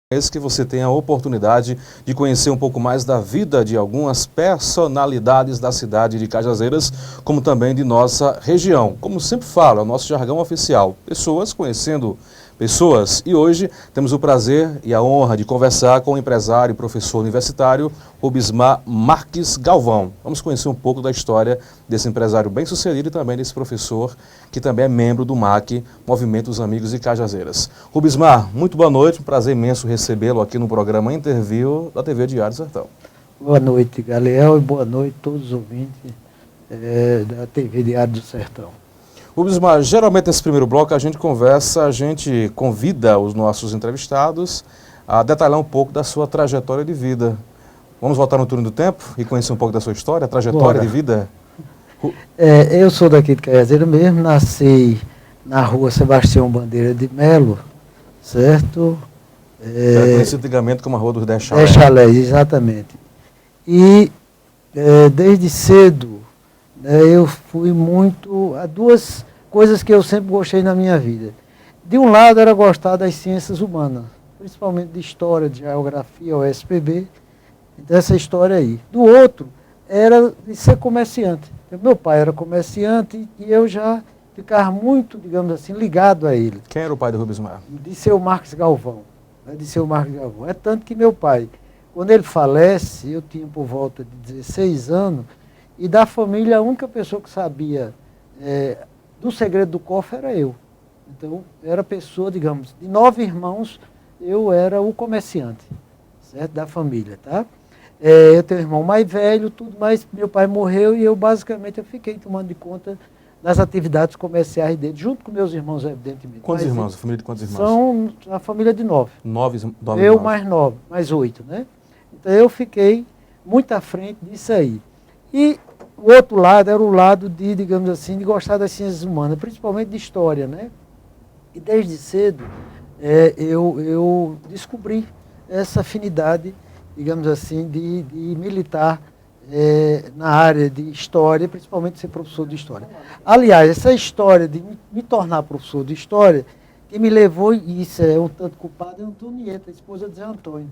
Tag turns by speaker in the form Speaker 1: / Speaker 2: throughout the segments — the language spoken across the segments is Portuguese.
Speaker 1: Esse que você tem a oportunidade de conhecer um pouco mais da vida de algumas personalidades da cidade de Cajazeiras, como também de nossa região. Como sempre falo, é o nosso jargão oficial, pessoas conhecendo pessoas. E hoje temos o prazer e a honra de conversar com o empresário e professor universitário Rubismar Marques Galvão. Vamos conhecer um pouco da história desse empresário bem-sucedido e também desse professor que também é membro do MAC, Movimento dos Amigos de Cajazeiras. Rubismar, muito boa noite, um prazer imenso recebê-lo aqui no programa Interview da TV Diário Sertão.
Speaker 2: Boa noite, Galeão, e boa noite a todos os ouvintes da TV Diário do Sertão.
Speaker 1: Rubismar, geralmente nesse primeiro bloco a gente conversa, a gente convida os nossos entrevistados a detalhar um pouco da sua trajetória de vida. Vamos voltar no turno do tempo e conhecer um pouco da sua história, a trajetória de vida?
Speaker 2: Eu sou daqui de Cajazeiras mesmo, nasci na rua Sebastião Bandeira de Melo, certo?
Speaker 1: Era conhecido antigamente como a Rua dos 10 Chalés.
Speaker 2: 10 Chalés, exatamente. E desde cedo eu fui muito a duas coisas que eu sempre gostei na minha vida. De um lado era gostar das ciências humanas, principalmente de história, de geografia, OSPB, dessa história aí. Do outro era de ser comerciante. Meu pai era comerciante e eu já ficava muito, digamos assim, ligado a ele.
Speaker 1: Quem era o pai do Rubismar?
Speaker 2: De seu Marques Galvão. De seu Marques Galvão. É tanto que meu pai, quando ele falece, eu tinha por volta de 16 anos, e da família a única pessoa que sabia do segredo do cofre era eu. Então, era pessoa, digamos, de 9 irmãos, eu era o comerciante, certo? Da família, tá? Eu tenho um irmão mais velho, tudo, mas meu pai morreu e eu basicamente fiquei tomando de conta das atividades comerciais dele, junto com meus irmãos, evidentemente.
Speaker 1: Quantos irmãos? A família de quantos irmãos?
Speaker 2: São a família de 9.
Speaker 1: 9
Speaker 2: Eu
Speaker 1: 9.
Speaker 2: mais 9, mais 8, né? Então eu fiquei muito à frente disso aí. E o outro lado era o lado de, digamos assim, de gostar das ciências humanas, principalmente de história, né? E desde cedo eu descobri essa afinidade, digamos assim, de militar na área de história, principalmente ser professor de história. Aliás, essa história de me tornar professor de história, que me levou, e isso é um tanto culpado, é Antonieta, a esposa de Zé Antônio.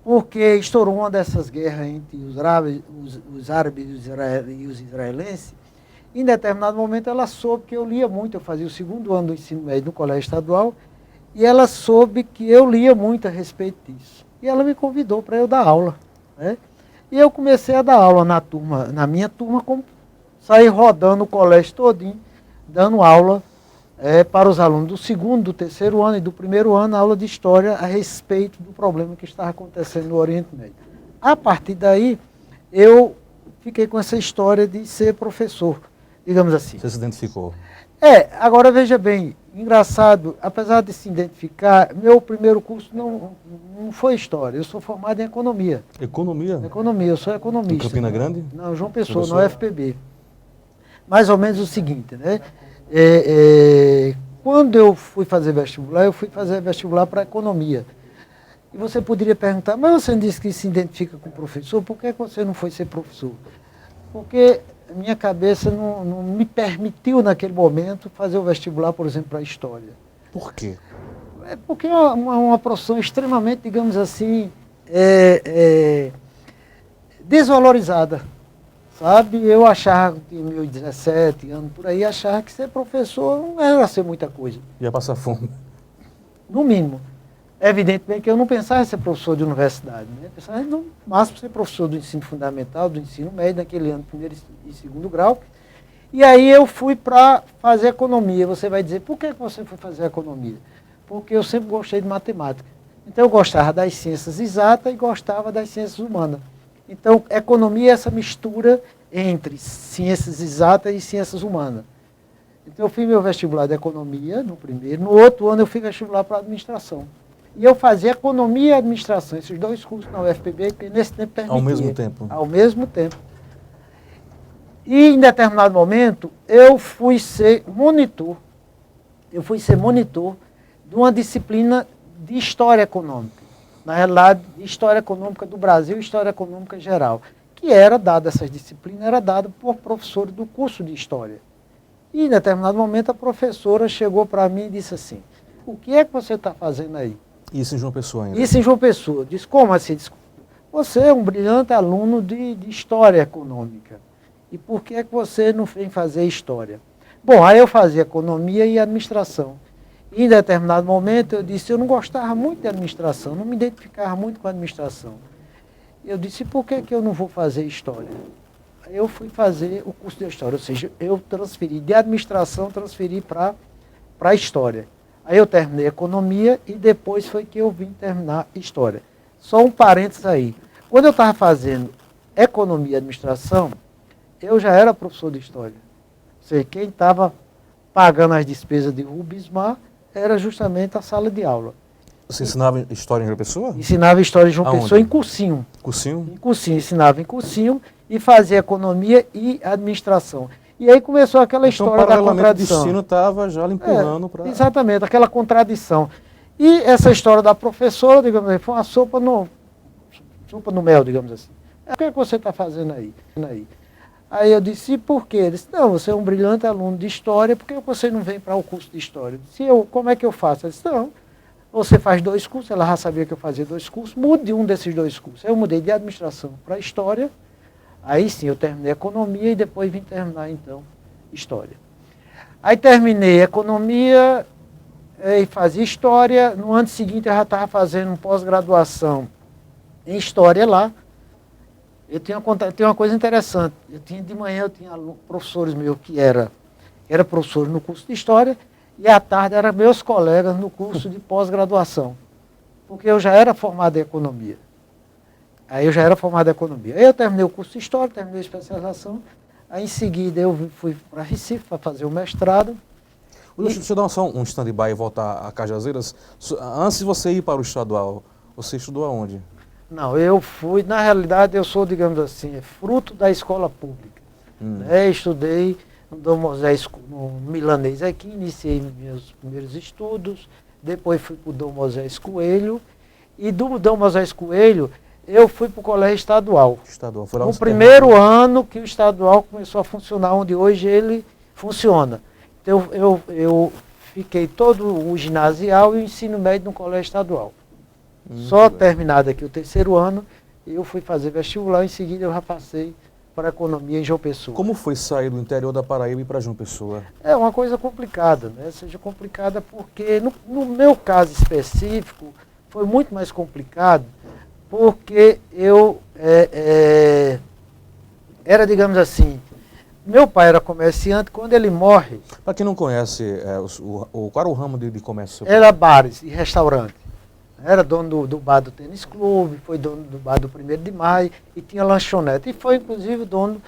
Speaker 2: Porque estourou uma dessas guerras entre os árabes e os israelenses. Em determinado momento ela soube que eu lia muito, eu fazia o 2º ano do ensino médio no colégio estadual, e ela soube que eu lia muito a respeito disso. E ela me convidou para eu dar aula, né? E eu comecei a dar aula na minha turma, saí rodando o colégio todinho, dando aula para os alunos do 2º, do 3º ano e do 1º ano, aula de história a respeito do problema que estava acontecendo no Oriente Médio. A partir daí, eu fiquei com essa história de ser professor, digamos assim.
Speaker 1: Você se identificou?
Speaker 2: Agora veja bem, engraçado, apesar de se identificar, meu primeiro curso não foi história, eu sou formado em economia.
Speaker 1: Economia?
Speaker 2: Economia, eu sou economista.
Speaker 1: Em Campina Grande?
Speaker 2: Não, João Pessoa, no UFPB. Mais ou menos o seguinte, né? Quando eu fui fazer vestibular para economia. E você poderia perguntar, mas você não disse que se identifica com professor, por que você não foi ser professor? Porque minha cabeça não me permitiu naquele momento fazer o vestibular, por exemplo, para história.
Speaker 1: Por quê?
Speaker 2: Porque é uma profissão extremamente, digamos assim, desvalorizada. Sabe, eu achava, em meus 17 anos por aí, achava que ser professor não era ser muita coisa.
Speaker 1: Ia passar fome.
Speaker 2: No mínimo. Evidentemente que eu não pensava em ser professor de universidade, né? Eu pensava no máximo ser professor do ensino fundamental, do ensino médio, naquele ano, 1º e 2º grau. E aí eu fui para fazer economia. Você vai dizer, por que você foi fazer economia? Porque eu sempre gostei de matemática. Então eu gostava das ciências exatas e gostava das ciências humanas. Então, economia é essa mistura entre ciências exatas e ciências humanas. Então, eu fiz meu vestibular de economia no primeiro, no outro ano eu fiz vestibular para administração. E eu fazia economia e administração, esses 2 cursos na UFPB, que nesse tempo permitia.
Speaker 1: Ao mesmo tempo?
Speaker 2: Ao mesmo tempo. E, em determinado momento, eu fui ser monitor de uma disciplina de história econômica. Na realidade, história econômica do Brasil e história econômica geral, que era dada, essas disciplinas, era dada por professores do curso de história. E, em determinado momento, a professora chegou para mim e disse assim, o que é que você está fazendo aí?
Speaker 1: Isso em João Pessoa ainda?
Speaker 2: Isso em João Pessoa. Disse, como assim? Disse, você é um brilhante aluno de História Econômica. E por que é que você não vem fazer História? Bom, aí eu fazia Economia e Administração. E em determinado momento eu disse, eu não gostava muito de administração, não me identificava muito com a administração. Eu disse, por que eu não vou fazer História? Aí eu fui fazer o curso de História, ou seja, eu transferi de administração, transferi para História. Aí eu terminei Economia e depois foi que eu vim terminar História. Só um parênteses aí. Quando eu estava fazendo Economia e Administração, eu já era professor de História. Ou seja, quem estava pagando as despesas de Rubismar era justamente a sala de aula.
Speaker 1: Você ensinava História em João Pessoa?
Speaker 2: Ensinava História em João
Speaker 1: Aonde?
Speaker 2: Pessoa em cursinho.
Speaker 1: Cursinho?
Speaker 2: Em cursinho, ensinava em cursinho e fazia Economia e Administração. E aí começou aquela
Speaker 1: Então,
Speaker 2: história da
Speaker 1: paralelamente, o
Speaker 2: contradição.
Speaker 1: destino estava já lhe empurrando para...
Speaker 2: Exatamente, aquela contradição. E essa história da professora, digamos assim, foi uma sopa no mel, digamos assim. O que é que você está fazendo aí? Aí eu disse, e por quê? Ele disse, não, você é um brilhante aluno de História, por que você não vem para o curso de História? Eu disse, como é que eu faço? Ele disse, não, você faz 2 cursos, ela já sabia que eu fazia 2 cursos, mude um desses 2 cursos. Eu mudei de Administração para História, aí sim eu terminei Economia e depois vim terminar então História. Aí terminei Economia e fazia História, no ano seguinte eu já estava fazendo pós-graduação em História lá. Eu tinha uma coisa interessante, de manhã eu tinha professores meus que era professor no curso de História e à tarde eram meus colegas no curso de pós-graduação, porque eu já era formado em Economia. Aí eu terminei o curso de História, terminei a especialização, aí em seguida eu fui para Recife para fazer o mestrado.
Speaker 1: Deixa eu dar só um stand-by e voltar a Cajazeiras. Antes de você ir para o estadual, você estudou aonde?
Speaker 2: Não, eu fui, na realidade eu sou, digamos assim, fruto da escola pública. Estudei no Dom Moisés, no Milanês aqui, iniciei meus primeiros estudos, depois fui para o Dom Moisés Coelho, e do Dom Moisés Coelho eu fui para o colégio estadual.
Speaker 1: Foi lá
Speaker 2: no primeiro ano que o estadual começou a funcionar, onde hoje ele funciona. Então eu fiquei todo o ginasial e o ensino médio no colégio estadual. Só terminado aqui o 3º ano, eu fui fazer vestibular, em seguida eu já passei para Economia em João Pessoa.
Speaker 1: Como foi sair do interior da Paraíba e ir para João Pessoa?
Speaker 2: É uma coisa complicada, né? Seja complicada porque, no meu caso específico, foi muito mais complicado, porque eu era, digamos assim, meu pai era comerciante, quando ele morre...
Speaker 1: Para quem não conhece, qual era o ramo de comércio?
Speaker 2: Era bares e restaurante. Era dono do bar do Tênis Clube, foi dono do bar do 1º de Maio e tinha lanchonete. E foi, inclusive, dono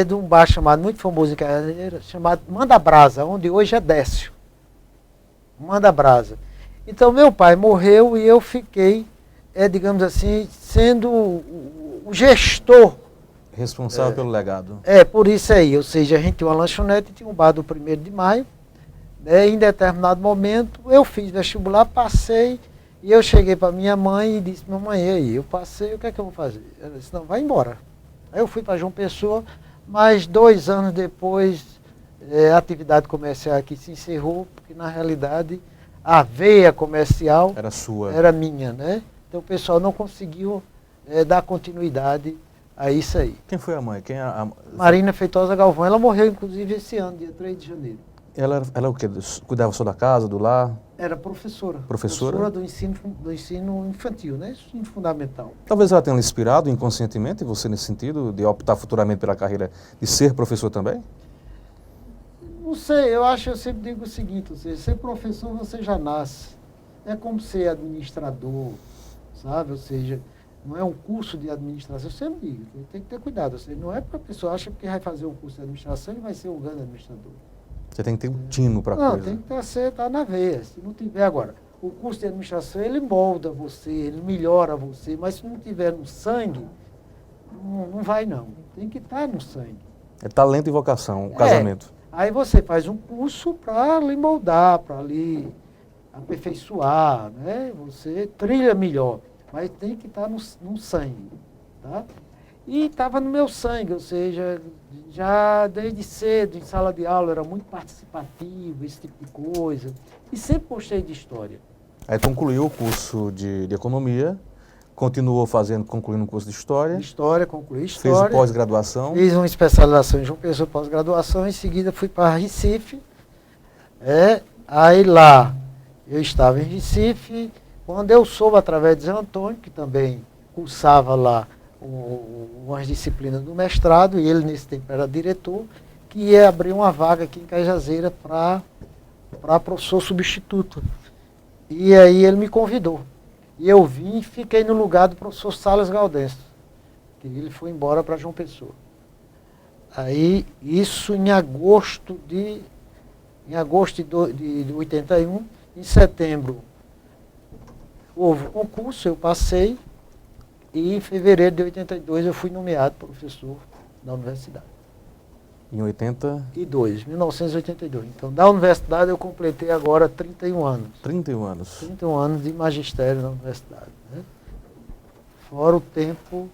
Speaker 2: de um bar chamado, muito famoso em Cajazeira, chamado Manda Brasa, onde hoje é Décio. Manda Brasa. Então, meu pai morreu e eu fiquei, digamos assim, sendo o gestor.
Speaker 1: Responsável pelo legado.
Speaker 2: Por isso aí. Ou seja, a gente tinha uma lanchonete e tinha um bar do 1º de Maio. Em determinado momento, eu fiz vestibular, passei... E eu cheguei para minha mãe e disse, mamãe, aí, eu passei, o que é que eu vou fazer? Ela disse, não, vai embora. Aí eu fui para João Pessoa, mas 2 anos depois, a atividade comercial aqui se encerrou, porque na realidade a veia comercial
Speaker 1: era sua,
Speaker 2: era minha, né? Então o pessoal não conseguiu dar continuidade a isso aí.
Speaker 1: Quem foi a mãe?
Speaker 2: Marina Feitosa Galvão, ela morreu inclusive esse ano, dia 3 de janeiro.
Speaker 1: Ela o quê? Cuidava só da casa, do lar?
Speaker 2: Era professora.
Speaker 1: Professora
Speaker 2: do ensino infantil, né? Ensino fundamental.
Speaker 1: Talvez ela tenha inspirado inconscientemente você nesse sentido, de optar futuramente pela carreira de ser professor também?
Speaker 2: Não sei, eu sempre digo o seguinte, ou seja, ser professor você já nasce. É como ser administrador, sabe? Ou seja, não é um curso de administração, eu sempre digo, tem que ter cuidado. Ou seja, não é para a pessoa acha que vai fazer um curso de administração e vai ser um grande administrador.
Speaker 1: Você tem que ter um tino para a coisa.
Speaker 2: Não, tem que estar na veia. Se não tiver agora, o curso de administração, ele molda você, ele melhora você, mas se não tiver no sangue, não vai não. Tem que estar no sangue.
Speaker 1: É talento e vocação, o casamento.
Speaker 2: Aí você faz um curso para lhe moldar, para lhe aperfeiçoar, né? Você trilha melhor, mas tem que estar no sangue, tá? E estava no meu sangue, ou seja, já desde cedo, em sala de aula, era muito participativo, esse tipo de coisa. E sempre gostei de história.
Speaker 1: Aí concluiu o curso de economia, continuou concluindo o curso de história.
Speaker 2: História, concluí
Speaker 1: Fez
Speaker 2: história.
Speaker 1: pós-graduação.
Speaker 2: Fiz uma especialização em João Pessoa, pós-graduação. Em seguida fui para Recife. Aí lá eu estava em Recife. Quando eu soube através de Zé Antônio, que também cursava lá umas disciplinas do mestrado, e ele nesse tempo era diretor, que ia abrir uma vaga aqui em Cajazeira para professor substituto. E aí ele me convidou. E eu vim e fiquei no lugar do professor Salas Gaudêncio, que ele foi embora para João Pessoa. Aí, isso em agosto de 81, em setembro houve concurso, eu passei, e em fevereiro de 82 eu fui nomeado professor da universidade.
Speaker 1: Em
Speaker 2: 1982. Então, da universidade eu completei agora 31 anos.
Speaker 1: 31 anos.
Speaker 2: 31 anos de magistério na universidade. Né? Fora o tempo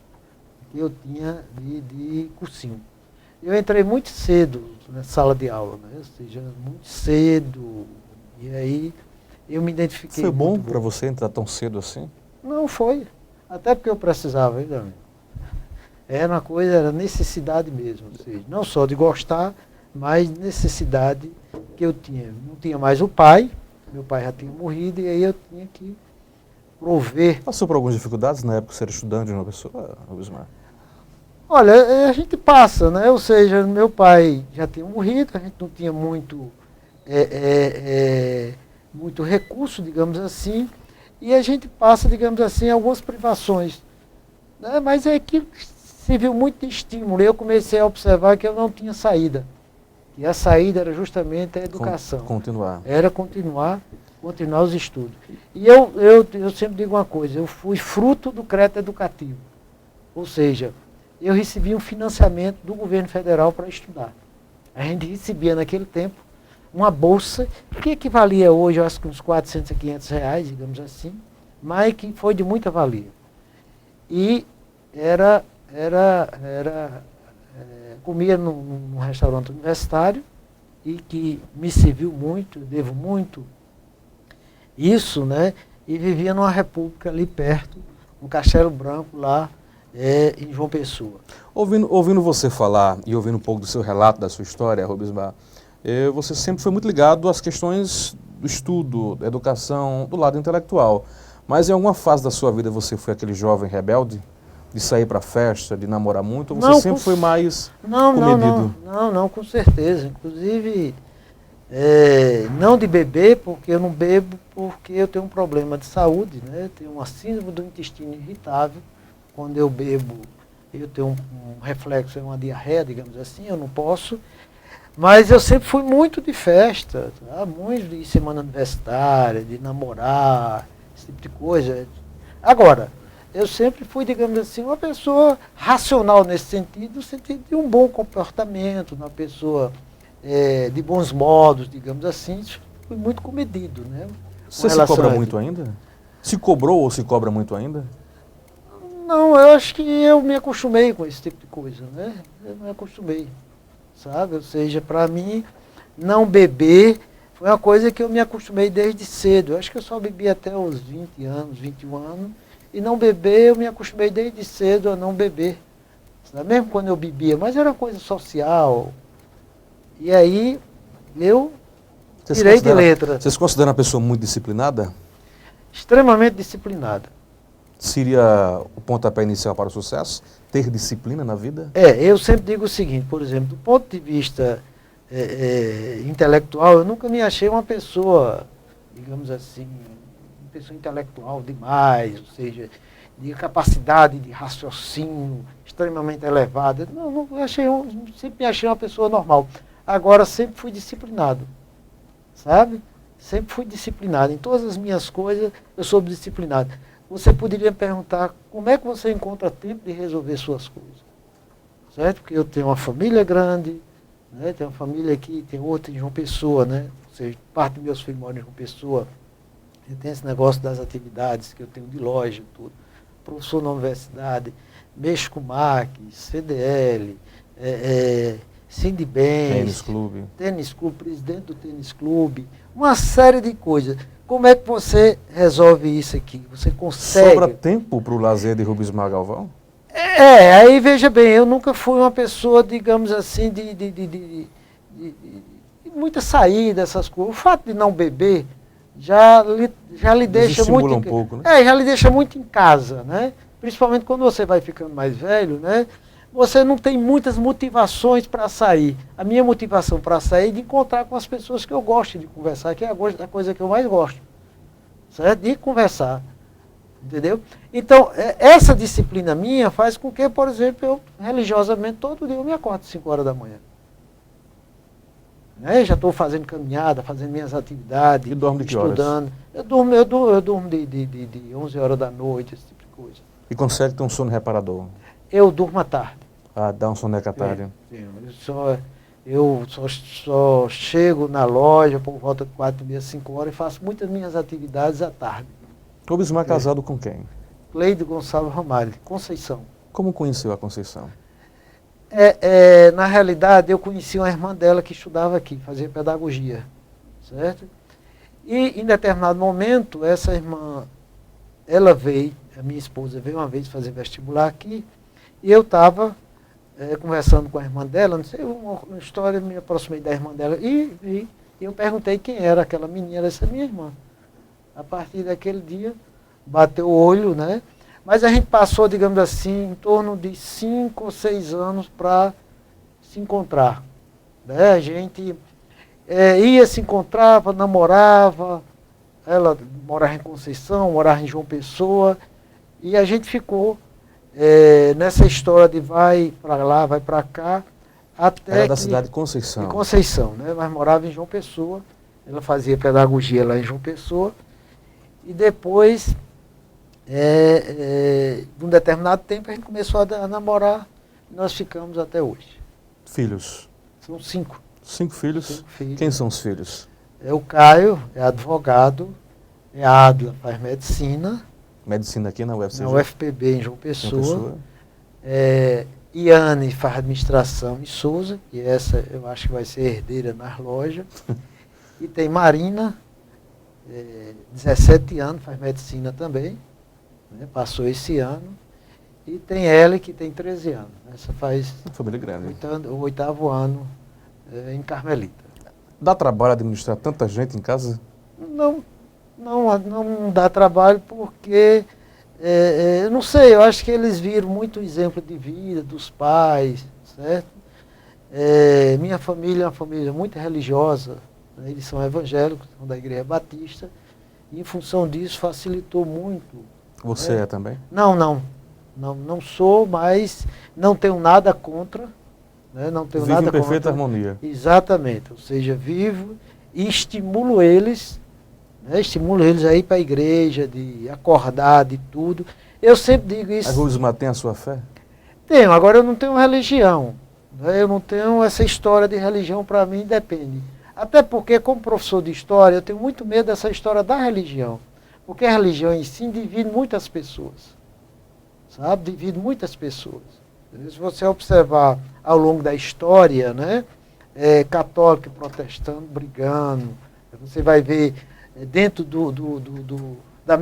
Speaker 2: que eu tinha de cursinho. Eu entrei muito cedo na sala de aula, né? Ou seja, muito cedo. E aí eu me identifiquei.
Speaker 1: Foi bom para você entrar tão cedo assim?
Speaker 2: Não foi. Até porque eu precisava, ainda. Era uma coisa, era necessidade mesmo. Ou seja, não só de gostar, mas necessidade que eu tinha. Não tinha mais o pai, meu pai já tinha morrido, e aí eu tinha que prover.
Speaker 1: Passou por algumas dificuldades na época que você era estudante de uma pessoa, Rubismar?
Speaker 2: Olha, a gente passa, né? Ou seja, meu pai já tinha morrido, a gente não tinha muito recurso, digamos assim, e a gente passa, digamos assim, algumas privações. Né? Mas é que serviu muito de estímulo. Eu comecei a observar que eu não tinha saída. E a saída era justamente a educação.
Speaker 1: Continuar.
Speaker 2: Era continuar os estudos. E eu sempre digo uma coisa, eu fui fruto do crédito educativo. Ou seja, eu recebi um financiamento do governo federal para estudar. A gente recebia naquele tempo uma bolsa que equivalia hoje, eu acho que uns 400 a 500 reais, digamos assim, mas que foi de muita valia. E comia num restaurante universitário e que me serviu muito, devo muito isso, né? E vivia numa república ali perto, no Castelo Branco, lá em João Pessoa.
Speaker 1: Ouvindo você falar e ouvindo um pouco do seu relato, da sua história, Rubismar, você sempre foi muito ligado às questões do estudo, da educação, do lado intelectual. Mas em alguma fase da sua vida você foi aquele jovem rebelde? De sair para festa, de namorar muito? Ou você sempre foi mais comedido?
Speaker 2: Não, com certeza. Inclusive, não de beber, porque eu não bebo, porque eu tenho um problema de saúde, né? Eu tenho uma síndrome do intestino irritável. Quando eu bebo, eu tenho um reflexo, uma diarreia, digamos assim, eu não posso. Mas eu sempre fui muito de festa, tá? Muito de semana universitária, de namorar, esse tipo de coisa. Agora, eu sempre fui, digamos assim, uma pessoa racional nesse sentido, no sentido de um bom comportamento, uma pessoa de bons modos, digamos assim. Fui muito comedido, né?
Speaker 1: Você se cobra muito ainda? Se cobrou ou se cobra muito ainda?
Speaker 2: Não, eu acho que eu me acostumei com esse tipo de coisa, né? Eu me acostumei, sabe? Ou seja, para mim, não beber foi uma coisa que eu me acostumei desde cedo. Eu acho que eu só bebi até os 20 anos, 21 anos. E não beber, eu me acostumei desde cedo a não beber. Mesmo quando eu bebia, mas era uma coisa social. E aí, eu tirei de letra.
Speaker 1: Você se considera uma pessoa muito disciplinada?
Speaker 2: Extremamente disciplinada.
Speaker 1: Seria o pontapé inicial para o sucesso? Ter disciplina na vida?
Speaker 2: Eu sempre digo o seguinte, por exemplo, do ponto de vista intelectual, eu nunca me achei uma pessoa, digamos assim, pessoa intelectual demais, ou seja, de capacidade de raciocínio extremamente elevada. Não sempre me achei uma pessoa normal. Agora, sempre fui disciplinado, sabe? Sempre fui disciplinado. Em todas as minhas coisas, eu sou disciplinado. Você poderia me perguntar, como é que você encontra tempo de resolver suas coisas? Certo? Porque eu tenho uma família grande, né? Tenho uma família aqui, tem outra em João Pessoa, né? Ou seja, parte dos meus filhos moram em João Pessoa. Eu tenho esse negócio das atividades que eu tenho de loja, tudo. Professor na universidade, mexo com MAC, CDL, Sindibens,
Speaker 1: Tênis Clube,
Speaker 2: presidente do Tênis Clube, uma série de coisas. como é que você resolve isso aqui? Você consegue...
Speaker 1: Sobra tempo para o lazer de Rubismar Galvão?
Speaker 2: Aí veja bem, eu nunca fui uma pessoa, digamos assim, de muita saída, essas coisas. O fato de não beber já lhe deixa muito...
Speaker 1: um pouco, né?
Speaker 2: Já lhe deixa muito em casa, né? Principalmente quando você vai ficando mais velho, né? Você não tem muitas motivações para sair. A minha motivação para sair é de encontrar com as pessoas que eu gosto de conversar, que é a coisa que eu mais gosto, certo? De conversar, entendeu? Então, essa disciplina minha faz com que, por exemplo, eu religiosamente todo dia eu me acordo às 5 horas da manhã. Né? Já estou fazendo caminhada, fazendo minhas atividades,
Speaker 1: e dorme de que horas?
Speaker 2: Estudando. Eu durmo de 11 horas da noite, esse tipo de coisa.
Speaker 1: E consegue ter um sono reparador?
Speaker 2: Eu durmo à tarde.
Speaker 1: Ah, dá um soneca à tarde.
Speaker 2: Eu só chego na loja por volta de 4h30, 5 horas e faço muitas minhas atividades à tarde.
Speaker 1: Rubismar casado com quem?
Speaker 2: Cleide Gonçalves Ramalho, Conceição.
Speaker 1: Como conheceu a Conceição?
Speaker 2: Na realidade, eu conheci uma irmã dela que estudava aqui, fazia pedagogia, certo? E em determinado momento, essa irmã, ela veio, a minha esposa veio uma vez fazer vestibular aqui, e eu estava conversando com a irmã dela, não sei, uma história, me aproximei da irmã dela, e eu perguntei quem era aquela menina, ela disse, minha irmã. A partir daquele dia, bateu o olho, né? Mas a gente passou, digamos assim, em torno de 5 ou 6 anos para se encontrar. Né? A gente ia se encontrava, namorava, ela morava em Conceição, morava em João Pessoa, e a gente ficou nessa história de vai para lá, vai para cá, até
Speaker 1: Era da cidade de Conceição.
Speaker 2: De Conceição, né? Mas morava em João Pessoa, ela fazia pedagogia lá em João Pessoa, e depois, de um determinado tempo, a gente começou a namorar, e nós ficamos até hoje.
Speaker 1: Filhos?
Speaker 2: São 5.
Speaker 1: 5 filhos?
Speaker 2: 5 filhos.
Speaker 1: Quem são os filhos?
Speaker 2: É o Caio, é advogado, a Adla faz medicina.
Speaker 1: Medicina aqui na UFCG?
Speaker 2: Na UFPB, em João Pessoa. Iane faz administração em Souza, e essa eu acho que vai ser herdeira nas lojas. E tem Marina, 17 anos, faz medicina também, né, passou esse ano. E tem Ellie, que tem 13 anos. Essa faz
Speaker 1: família grande.
Speaker 2: O 8º ano em Carmelita.
Speaker 1: Dá trabalho administrar tanta gente em casa?
Speaker 2: Não dá trabalho porque, eu não sei, eu acho que eles viram muito exemplo de vida dos pais, certo? Minha família é uma família muito religiosa, né? Eles são evangélicos, são da Igreja Batista, e em função disso facilitou muito.
Speaker 1: Você é também?
Speaker 2: Não sou, mas não tenho nada contra. Né? Não tenho
Speaker 1: Vive
Speaker 2: nada
Speaker 1: em perfeita
Speaker 2: contra.
Speaker 1: harmonia.
Speaker 2: Exatamente, ou seja, vivo e estimulo eles, né? Estimulo eles a ir para a igreja, de acordar, de tudo. Eu sempre digo isso.
Speaker 1: A Rubismar tem a sua fé?
Speaker 2: Tenho, agora eu não tenho religião. Né? Eu não tenho essa história de religião, para mim depende. Até porque, como professor de história, eu tenho muito medo dessa história da religião. Porque a religião em si divide muitas pessoas. Sabe? Divide muitas pessoas. Se você observar ao longo da história, né? Católico e protestante brigando, você vai ver dentro da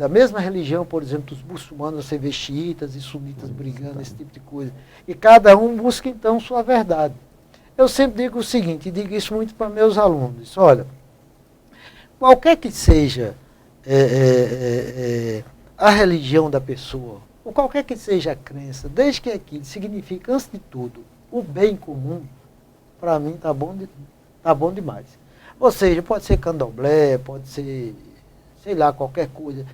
Speaker 2: mesma religião, por exemplo, dos muçulmanos, você vê xiitas e sunitas brigando, esse tipo de coisa. E cada um busca, então, sua verdade. Eu sempre digo o seguinte, e digo isso muito para meus alunos, olha, qualquer que seja a religião da pessoa, ou qualquer que seja a crença, desde que aquilo significa, antes de tudo, o bem comum, para mim tá bom demais. Ou seja, pode ser candomblé, pode ser, sei lá, qualquer coisa.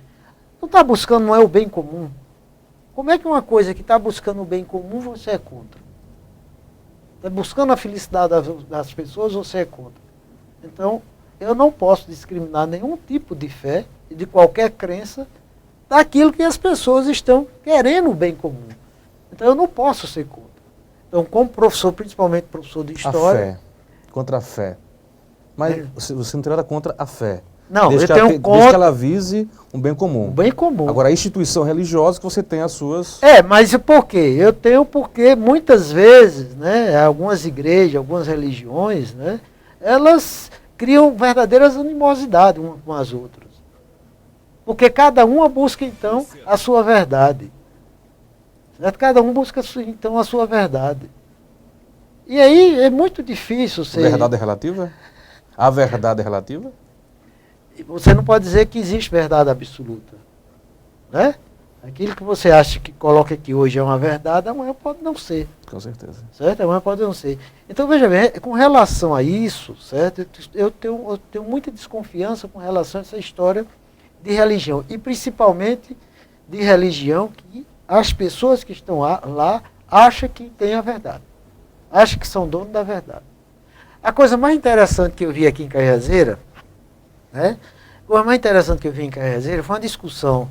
Speaker 2: Não está buscando, não é o bem comum. Como é que uma coisa que está buscando o bem comum, você é contra? Está buscando a felicidade das pessoas, você é contra. Então, eu não posso discriminar nenhum tipo de fé e de qualquer crença daquilo que as pessoas estão querendo o bem comum. Então eu não posso ser contra. Então, como professor, principalmente professor de história...
Speaker 1: A fé, contra a fé. Mas você não tem nada contra a fé.
Speaker 2: Não,
Speaker 1: desde
Speaker 2: eu tenho contra...
Speaker 1: Desde que ela vise um bem comum.
Speaker 2: Um bem comum.
Speaker 1: Agora, a instituição religiosa que você tem as suas...
Speaker 2: Mas por quê? Eu tenho porque muitas vezes, né, algumas igrejas, algumas religiões, né, elas criam verdadeiras animosidades umas com as outras. Porque cada uma busca, então, a sua verdade. Certo? Cada um busca, então, a sua verdade. E aí é muito difícil ser...
Speaker 1: A verdade é relativa? A verdade é relativa?
Speaker 2: Você não pode dizer que existe verdade absoluta. Né? Aquilo que você acha que coloca aqui hoje é uma verdade, amanhã pode não ser.
Speaker 1: Com certeza.
Speaker 2: Certo? Amanhã pode não ser. Então, veja bem, com relação a isso, certo? Eu tenho muita desconfiança com relação a essa história de religião. E principalmente de religião que as pessoas que estão lá acham que têm a verdade. Acham que são donos da verdade. A coisa mais interessante que eu vi aqui em Caiazeira, né? A coisa mais interessante que eu vi em Caiazeira foi uma discussão.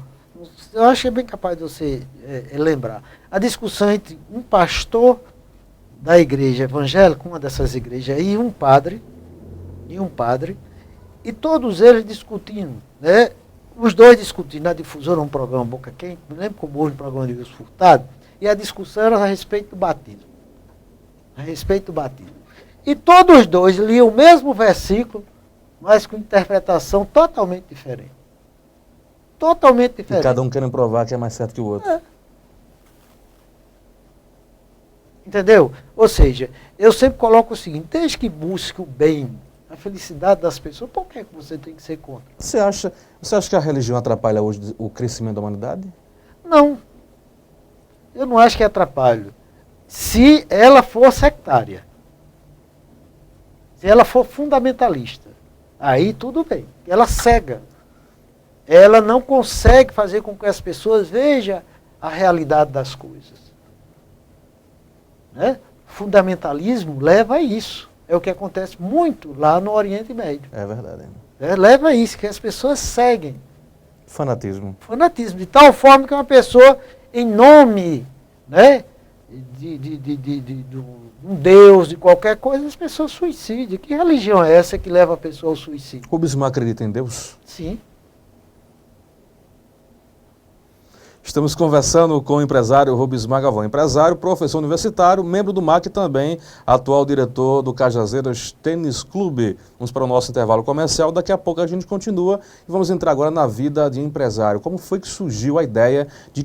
Speaker 2: Eu acho que é bem capaz de você lembrar. A discussão entre um pastor da igreja evangélica, uma dessas igrejas, e um padre, e todos eles discutindo, né? Os dois discutindo na difusora, um programa Boca Quente, me lembro como hoje, um programa de Wilson Furtado, e a discussão era a respeito do batismo. A respeito do batismo. E todos os dois liam o mesmo versículo, mas com interpretação totalmente diferente. Totalmente diferente.
Speaker 1: E cada um querendo provar que é mais certo que o outro.
Speaker 2: É. Entendeu? Ou seja, eu sempre coloco o seguinte, desde que busque o bem, a felicidade das pessoas, por que você tem que ser contra?
Speaker 1: Você acha que a religião atrapalha hoje o crescimento da humanidade?
Speaker 2: Não. Eu não acho que atrapalhe. Se ela for sectária. Se ela for fundamentalista. Aí tudo bem. Ela cega. Ela não consegue fazer com que as pessoas vejam a realidade das coisas. Né? Fundamentalismo leva a isso. É o que acontece muito lá no Oriente Médio.
Speaker 1: É verdade.
Speaker 2: Leva a isso, que as pessoas seguem.
Speaker 1: Fanatismo.
Speaker 2: Fanatismo. De tal forma que uma pessoa, em nome, né, de um Deus, de qualquer coisa, as pessoas suicidam. Que religião é essa que leva a pessoa ao suicídio?
Speaker 1: O Bismarck acredita em Deus?
Speaker 2: Sim.
Speaker 1: Estamos conversando com o empresário Rubismar Galvão, empresário, professor universitário, membro do MAC e também atual diretor do Cajazeiras Tênis Clube. Vamos para o nosso intervalo comercial, daqui a pouco a gente continua e vamos entrar agora na vida de empresário. Como foi que surgiu a ideia de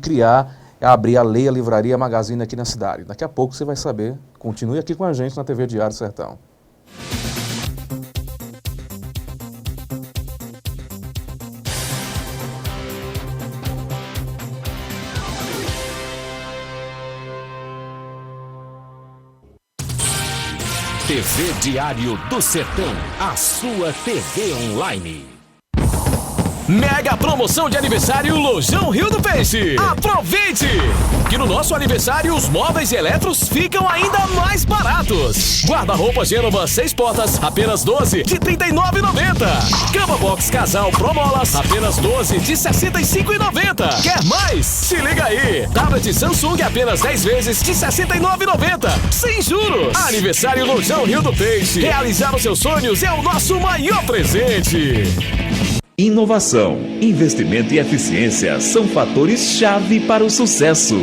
Speaker 1: abrir a Leia Livraria Magazine aqui na cidade? Daqui a pouco você vai saber. Continue aqui com a gente na TV Diário Sertão.
Speaker 3: TV Diário do Sertão, a sua TV online. Mega promoção de aniversário Lojão Rio do Peixe. Aproveite! Que no nosso aniversário os móveis e eletros ficam ainda mais baratos. Guarda-roupa Gênova 6 portas, apenas 12 de R$ 39,90. Cama box casal Promolas, apenas 12 de R$ 65,90. Quer mais? Se liga aí! Tablet Samsung apenas 10 vezes de R$ 69,90. Sem juros! Aniversário Lojão Rio do Peixe. Realizar os seus sonhos é o nosso maior presente.
Speaker 4: Inovação, investimento e eficiência são fatores-chave para o sucesso.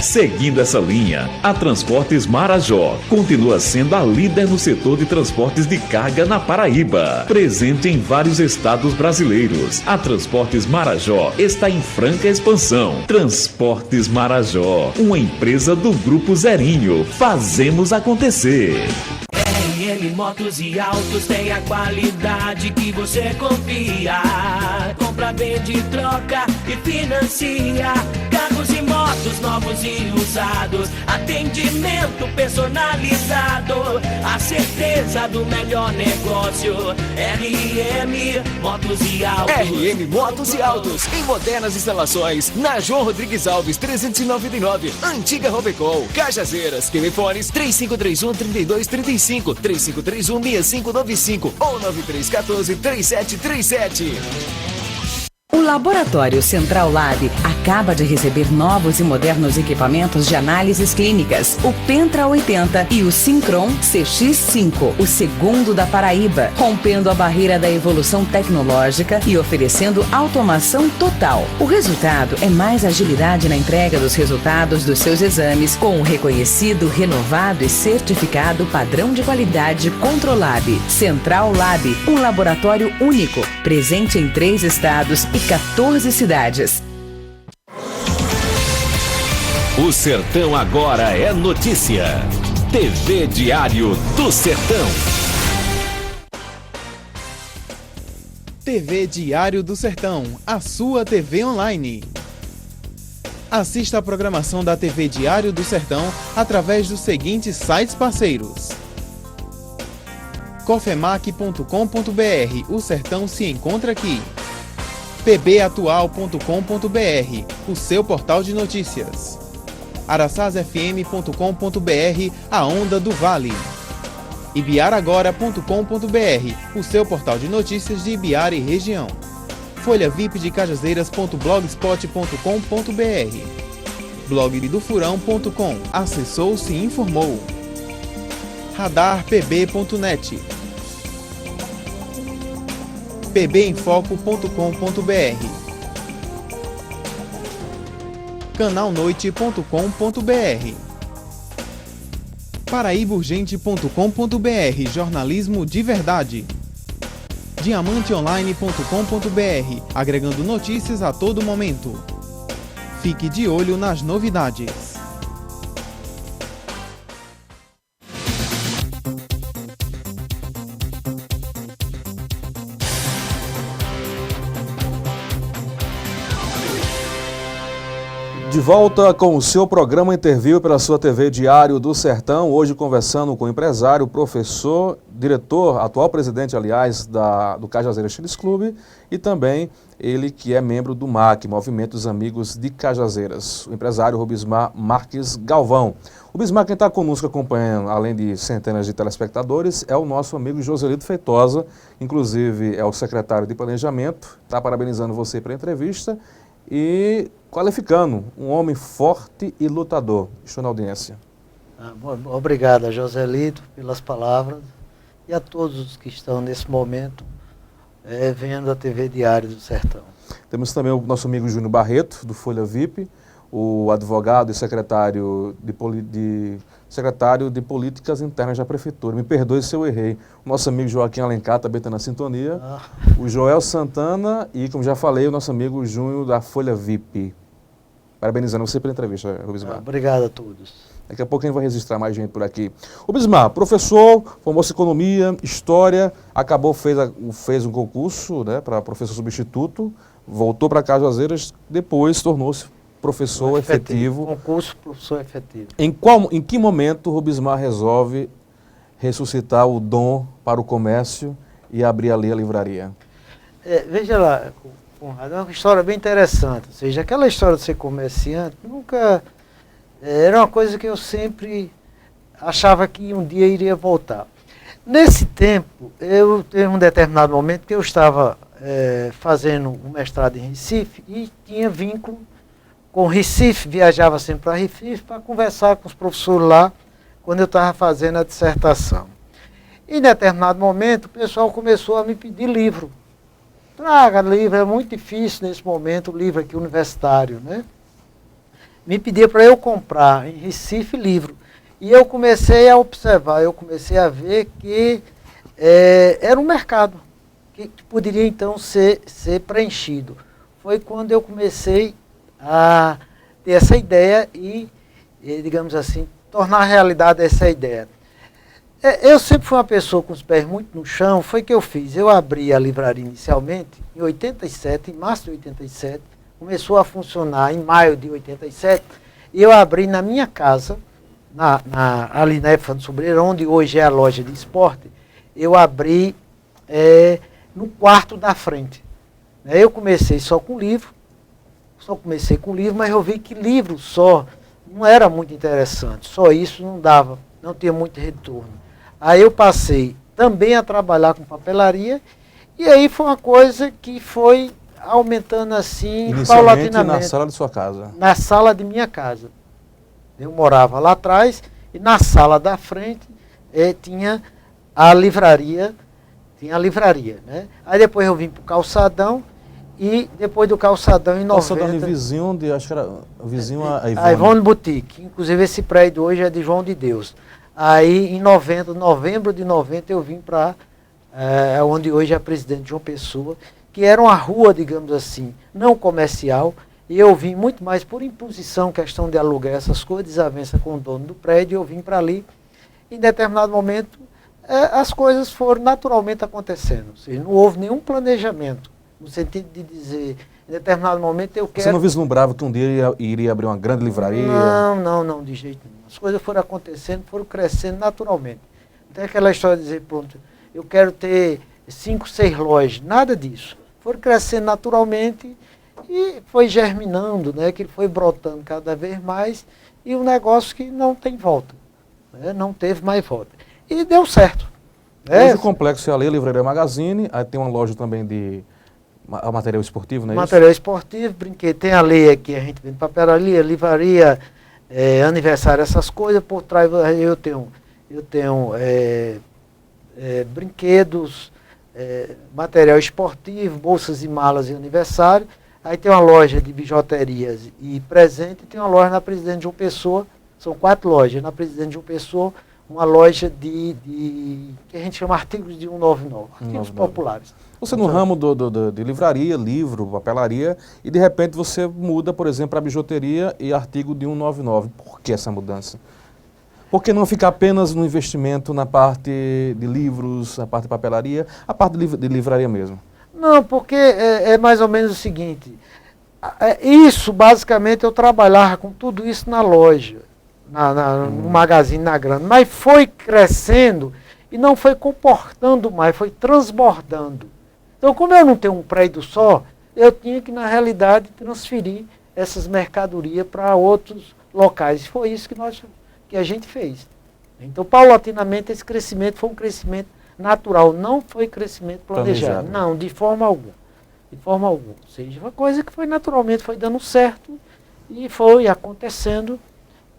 Speaker 4: Seguindo essa linha, a Transportes Marajó continua sendo a líder no setor de transportes de carga na Paraíba. Presente em vários estados brasileiros, a Transportes Marajó está em franca expansão. Transportes Marajó, uma empresa do Grupo Zerinho. Fazemos acontecer.
Speaker 5: RN Motos e Autos tem a qualidade que você confia. Compra, vende, troca e financia. Carros e motos novos e usados. Atendimento personalizado. A certeza do melhor negócio. RN Motos e Autos.
Speaker 3: RN Motos e Autos, em modernas instalações, na João Rodrigues Alves 399, Antiga Robecol, Cajazeiras, telefones 3531-3235, 3531-6595 ou 9314-3737.
Speaker 6: O Laboratório Central Lab acaba de receber novos e modernos equipamentos de análises clínicas, o Pentra 80 e o Syncron CX5, o segundo da Paraíba, rompendo a barreira da evolução tecnológica e oferecendo automação total. O resultado é mais agilidade na entrega dos resultados dos seus exames, com o reconhecido, renovado e certificado padrão de qualidade Controlab. Central Lab, um laboratório único, presente em 3 estados e 14 cidades.
Speaker 3: O Sertão agora é notícia. TV Diário do Sertão.
Speaker 7: TV Diário do Sertão, a sua TV online. Assista a programação da TV Diário do Sertão através dos seguintes sites parceiros: cofemac.com.br, o Sertão se encontra aqui. pbatual.com.br, o seu portal de notícias. araçazfm.com.br, a onda do Vale. ibiaragora.com.br, o seu portal de notícias de Ibiara e região. folhavipdecajazeiras.blogspot.com.br, blogdofurão.com, acessou, se informou. radarpb.net, pbemfoco.com.br, canalnoite.com.br, paraibaurgente.com.br, jornalismo de verdade, diamanteonline.com.br, agregando notícias a todo momento. Fique de olho nas novidades.
Speaker 1: De volta com o seu programa Interview pela sua TV Diário do Sertão, hoje conversando com o empresário, professor, diretor, atual presidente, aliás, do Cajazeiras Tênis Clube, e também ele que é membro do MAC, Movimento dos Amigos de Cajazeiras, o empresário Rubismar Marques Galvão. O Bismar, quem está conosco acompanhando, além de centenas de telespectadores, é o nosso amigo Joselito Feitosa, inclusive é o secretário de Planejamento, está parabenizando você pela entrevista e qualificando um homem forte e lutador. Estou na audiência.
Speaker 2: Obrigado, Joselito, pelas palavras e a todos os que estão nesse momento vendo a TV Diário do Sertão.
Speaker 1: Temos também o nosso amigo Júnior Barreto, do Folha VIP, o advogado e secretário de Políticas Internas da Prefeitura. Me perdoe se eu errei. O nosso amigo Joaquim Alencar também está na sintonia. O Joel Santana e, como já falei, o nosso amigo Júnior da Folha VIP. Parabenizando você pela entrevista, Rubismar.
Speaker 2: Obrigado a todos.
Speaker 1: Daqui a pouco a gente vai registrar mais gente por aqui. Rubismar, professor, formou-se em Economia, História, fez um concurso, né, para professor substituto, voltou para Cajazeiras, depois tornou-se professor efetivo.
Speaker 2: Concurso professor efetivo.
Speaker 1: Em que momento o Rubismar resolve ressuscitar o dom para o comércio e abrir ali a livraria?
Speaker 2: Veja lá, Conrado, é uma história bem interessante. Ou seja, aquela história de ser comerciante nunca era uma coisa que eu sempre achava que um dia iria voltar. Nesse tempo, eu teve um determinado momento que eu estava fazendo um mestrado em Recife e tinha vínculo com Recife, viajava sempre para Recife para conversar com os professores lá quando eu estava fazendo a dissertação. E em determinado momento o pessoal começou a me pedir livro. Traga livro, é muito difícil nesse momento o livro aqui universitário, né? Me pedia para eu comprar em Recife livro. E eu comecei a observar, eu comecei a ver que era um mercado que poderia então ser preenchido. Foi quando eu comecei a ter essa ideia e, digamos assim, tornar realidade essa ideia. Eu sempre fui uma pessoa com os pés muito no chão. Foi o que eu fiz. Eu abri a livraria inicialmente em 87, em março de 87, começou a funcionar em maio de 87, e eu abri na minha casa, ali na Éfano Sobreira, onde hoje é a loja de esporte, eu abri no quarto da frente. Eu comecei só com livro, mas eu vi que livro só não era muito interessante, só isso não tinha muito retorno. Aí eu passei também a trabalhar com papelaria, e aí foi uma coisa que foi aumentando assim,
Speaker 1: Inicialmente
Speaker 2: paulatinamente.
Speaker 1: na sala de sua casa.
Speaker 2: Na sala de minha casa. Eu morava lá atrás e na sala da frente tinha a livraria, né? Aí depois eu vim para o calçadão e depois do calçadão em 90...
Speaker 1: Calçadão vizinho de, acho que era vizinho a Ivone.
Speaker 2: A Ivone Boutique, inclusive esse prédio hoje é de João de Deus. Aí em novembro de 90 eu vim para onde hoje é a Presidente João Pessoa, que era uma rua, digamos assim, não comercial, e eu vim muito mais por imposição, questão de aluguel, essas coisas, desavença com o dono do prédio, eu vim para ali. Em determinado momento, as coisas foram naturalmente acontecendo, ou seja, não houve nenhum planejamento, no sentido de dizer, em determinado momento eu quero...
Speaker 1: Você não vislumbrava que um dia iria abrir uma grande livraria?
Speaker 2: Não, de jeito nenhum. As coisas foram acontecendo, foram crescendo naturalmente. Não tem aquela história de dizer, pronto, eu quero ter 5, 6 lojas, nada disso. Foram crescendo naturalmente e foi germinando, né, que foi brotando cada vez mais, e um negócio que não tem volta, né, não teve mais volta. E deu certo.
Speaker 1: Hoje o complexo é ali, a Livraria Magazine, aí tem uma loja também de material esportivo, não é
Speaker 2: material esportivo, brinquedo, tem a lei aqui, a gente vende papelaria, livraria, aniversário, essas coisas, por trás eu tenho brinquedos, material esportivo, bolsas e malas de aniversário. Aí tem uma loja de bijuterias e presente, e tem uma loja na Presidente João Pessoa, são 4 lojas. Na Presidente João Pessoa, uma loja que a gente chama artigos de 199, artigos populares.
Speaker 1: Você no ramo de livraria, livro, papelaria, e de repente você muda, por exemplo, para bijuteria e artigo de 199. Por que essa mudança? Por que não ficar apenas no investimento na parte de livros, na parte de papelaria, a parte de livraria mesmo?
Speaker 2: Não, porque é mais ou menos o seguinte, isso basicamente eu trabalhava com tudo isso na loja, no magazine, na grana, mas foi crescendo e não foi comportando mais, foi transbordando. Então, como eu não tenho um prédio só, eu tinha que, na realidade, transferir essas mercadorias para outros locais. Foi isso que a gente fez. Então, paulatinamente, esse crescimento foi um crescimento natural, não foi crescimento planejado. Não, de forma alguma. De forma alguma. Ou seja, uma coisa que foi naturalmente, foi dando certo e foi acontecendo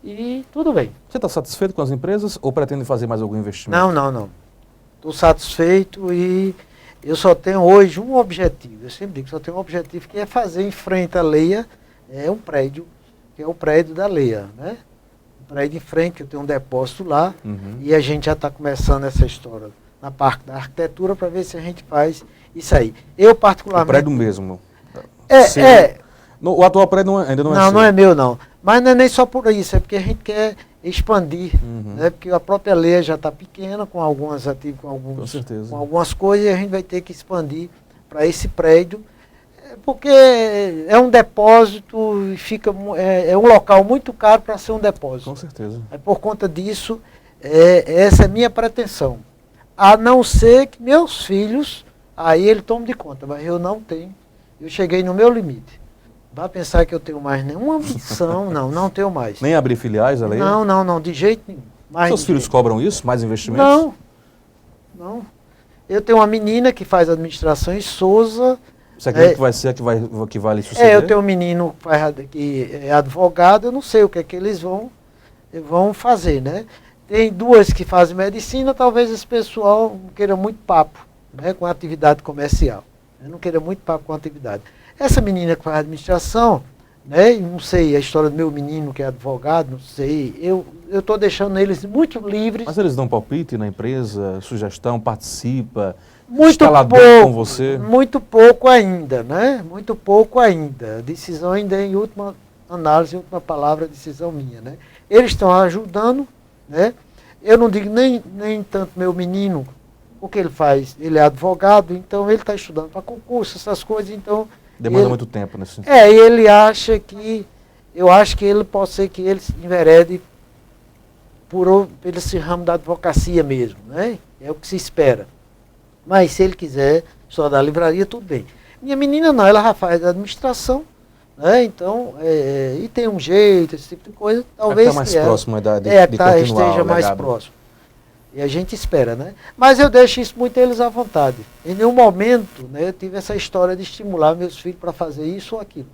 Speaker 2: e tudo bem.
Speaker 1: Você está satisfeito com as empresas ou pretende fazer mais algum investimento?
Speaker 2: Não. Estou satisfeito e eu só tenho hoje um objetivo. Eu sempre digo que só tenho um objetivo, que é fazer em frente à Leia, um prédio, que é o prédio da Leia, né? Um prédio em frente, que eu tenho um depósito lá, e a gente já está começando essa história na parte da arquitetura para ver se a gente faz isso aí. Eu particularmente...
Speaker 1: O prédio mesmo? O atual prédio ainda não é seu?
Speaker 2: Não é meu não. Mas não é nem só por isso, é porque a gente quer expandir, né? Porque a própria Leia já está pequena, com algumas coisas, e a gente vai ter que expandir para esse prédio, porque é um depósito e fica é um local muito caro para ser um depósito.
Speaker 1: Com certeza.
Speaker 2: Por conta disso, essa é a minha pretensão. A não ser que meus filhos, aí ele toma de conta, mas eu não tenho. Eu cheguei no meu limite. Vai pensar que eu tenho mais nenhuma ambição, não tenho mais.
Speaker 1: Nem abrir filiais da Leia?
Speaker 2: Não, de jeito nenhum.
Speaker 1: Seus filhos cobram isso? Mais investimentos?
Speaker 2: Não. Eu tenho uma menina que faz administração em Souza.
Speaker 1: Você acredita que vai ser a que vai lhe suceder?
Speaker 2: Eu tenho um menino que é advogado, eu não sei o que é que eles vão fazer, né? Tem 2 que fazem medicina, talvez esse pessoal não queira muito papo, né, com a atividade comercial. Eu não queira muito papo com a atividade. Essa menina que faz administração, né, não sei a história do meu menino que é advogado, não sei, eu estou deixando eles muito livres.
Speaker 1: Mas eles dão palpite na empresa, sugestão, participa,
Speaker 2: muito
Speaker 1: pouco com você?
Speaker 2: Muito pouco ainda, né? Muito pouco ainda. A decisão ainda é em última análise, em última palavra, a decisão minha, né? Eles estão ajudando, né? Eu não digo nem tanto meu menino, o que ele faz, ele é advogado, então ele está estudando para concurso, essas coisas, então...
Speaker 1: Demanda muito tempo nesse sentido.
Speaker 2: E ele acha que, eu acho que ele pode ser que ele se enverede por esse ramo da advocacia mesmo, né? É o que se espera. Mas se ele quiser só da livraria, tudo bem. Minha menina não, ela já faz administração, né? Então, e tem um jeito, esse tipo de coisa, talvez...
Speaker 1: Está mais próximo de
Speaker 2: que
Speaker 1: continuar
Speaker 2: esteja mais próximo. E a gente espera, né? Mas eu deixo isso muito eles à vontade. Em nenhum momento, né, eu tive essa história de estimular meus filhos para fazer isso ou aquilo.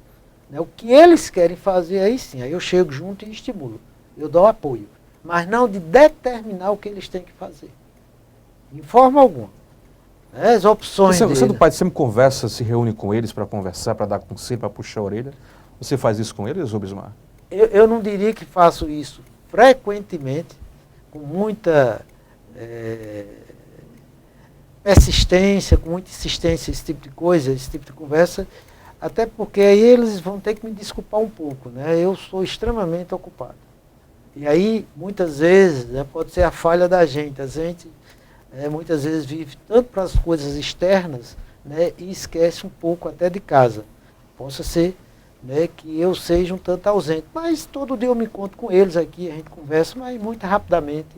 Speaker 2: Né? O que eles querem fazer, aí sim, aí eu chego junto e estimulo. Eu dou apoio. Mas não de determinar o que eles têm que fazer. De forma alguma. Né? As opções
Speaker 1: Você do
Speaker 2: deles.
Speaker 1: pai sempre conversa, se reúne com eles para conversar, para dar conselho, para puxar a orelha? Você faz isso com eles, Rubismar?
Speaker 2: Eu não diria que faço isso frequentemente, com muita persistência, com muita insistência, esse tipo de coisa, esse tipo de conversa, até porque aí eles vão ter que me desculpar um pouco, né? Eu sou extremamente ocupado. E aí, muitas vezes, né, pode ser a falha da gente. A gente muitas vezes vive tanto para as coisas externas, né, e esquece um pouco até de casa. Possa ser, né, que eu seja um tanto ausente. Mas todo dia eu me encontro com eles aqui, a gente conversa, mas muito rapidamente,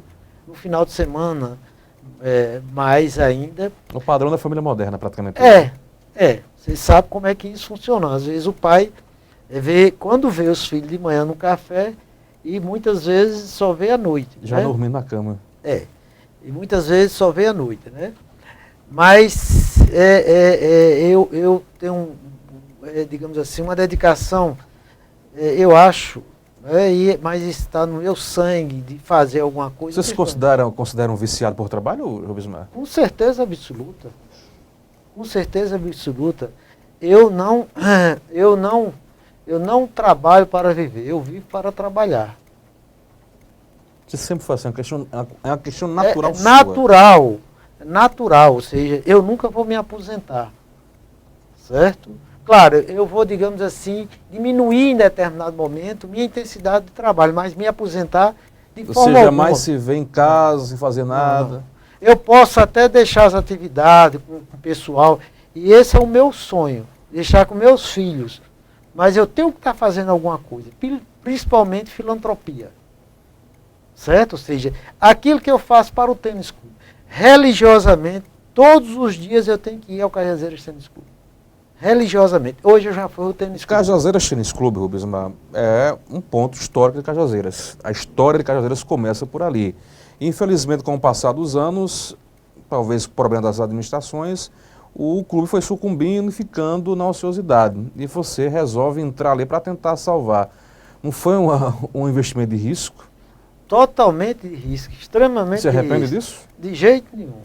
Speaker 2: no final de semana, mais ainda.
Speaker 1: O padrão da família moderna, praticamente.
Speaker 2: Vocês sabem como é que isso funciona. Às vezes o pai quando vê os filhos de manhã no café, e muitas vezes só vê à noite.
Speaker 1: Já
Speaker 2: né?
Speaker 1: dormindo na cama.
Speaker 2: E muitas vezes só vê à noite, né? Mas eu tenho, digamos assim, uma dedicação, eu acho, mas está no meu sangue de fazer alguma coisa.
Speaker 1: Você se consideram viciado por trabalho, Rubismar?
Speaker 2: Com certeza absoluta. Com certeza absoluta. Eu não trabalho para viver, eu vivo para trabalhar.
Speaker 1: Você sempre faz assim, é uma questão natural sua.
Speaker 2: Natural, ou seja, eu nunca vou me aposentar, certo? Claro, eu vou, digamos assim, diminuir em determinado momento minha intensidade de trabalho, mas me aposentar de forma alguma.
Speaker 1: Você jamais se vê em casa, sem fazer nada?
Speaker 2: Não. Eu posso até deixar as atividades com o pessoal, e esse é o meu sonho, deixar com meus filhos, mas eu tenho que estar fazendo alguma coisa, principalmente filantropia. Certo? Ou seja, aquilo que eu faço para o tênis clube, religiosamente, todos os dias eu tenho que ir ao Cajazeiras Tênis Clube. Religiosamente. Hoje eu já fui ao tênis clube.
Speaker 1: Cajazeiras Tênis Clube, Rubismar, é um ponto histórico de Cajazeiras. A história de Cajazeiras começa por ali. Infelizmente, com o passar dos anos, talvez por problema das administrações, o clube foi sucumbindo e ficando na ociosidade. E você resolve entrar ali para tentar salvar. Não foi um investimento de risco?
Speaker 2: Totalmente de risco, extremamente de risco.
Speaker 1: Você arrepende disso?
Speaker 2: De jeito nenhum.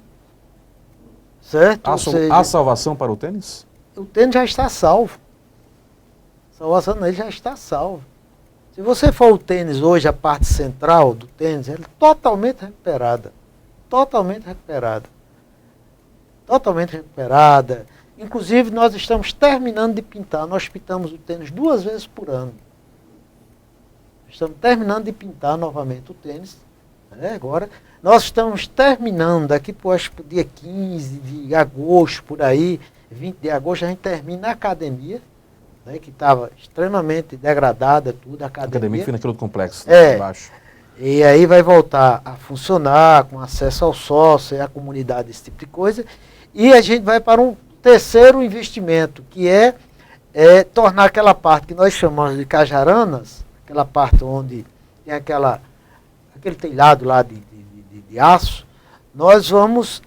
Speaker 2: Certo?
Speaker 1: Há salvação para o tênis?
Speaker 2: O tênis já está salvo. Salvação nele já está salvo. Se você for o tênis hoje, a parte central do tênis, ela é totalmente recuperada. Totalmente recuperada. Totalmente recuperada. Inclusive, nós estamos terminando de pintar. Nós pintamos o tênis 2 vezes por ano. Estamos terminando de pintar novamente o tênis, né, agora. Nós estamos terminando, daqui para o dia 15 de agosto, por aí, 20 de agosto, a gente termina a academia, né, que estava extremamente degradada, tudo, a academia.
Speaker 1: Fica naquele outro complexo, né, embaixo.
Speaker 2: E aí vai voltar a funcionar, com acesso ao sócio, a comunidade, esse tipo de coisa. E a gente vai para um terceiro investimento, que é tornar aquela parte que nós chamamos de Cajaranas, aquela parte onde tem aquele telhado lá de aço, nós vamos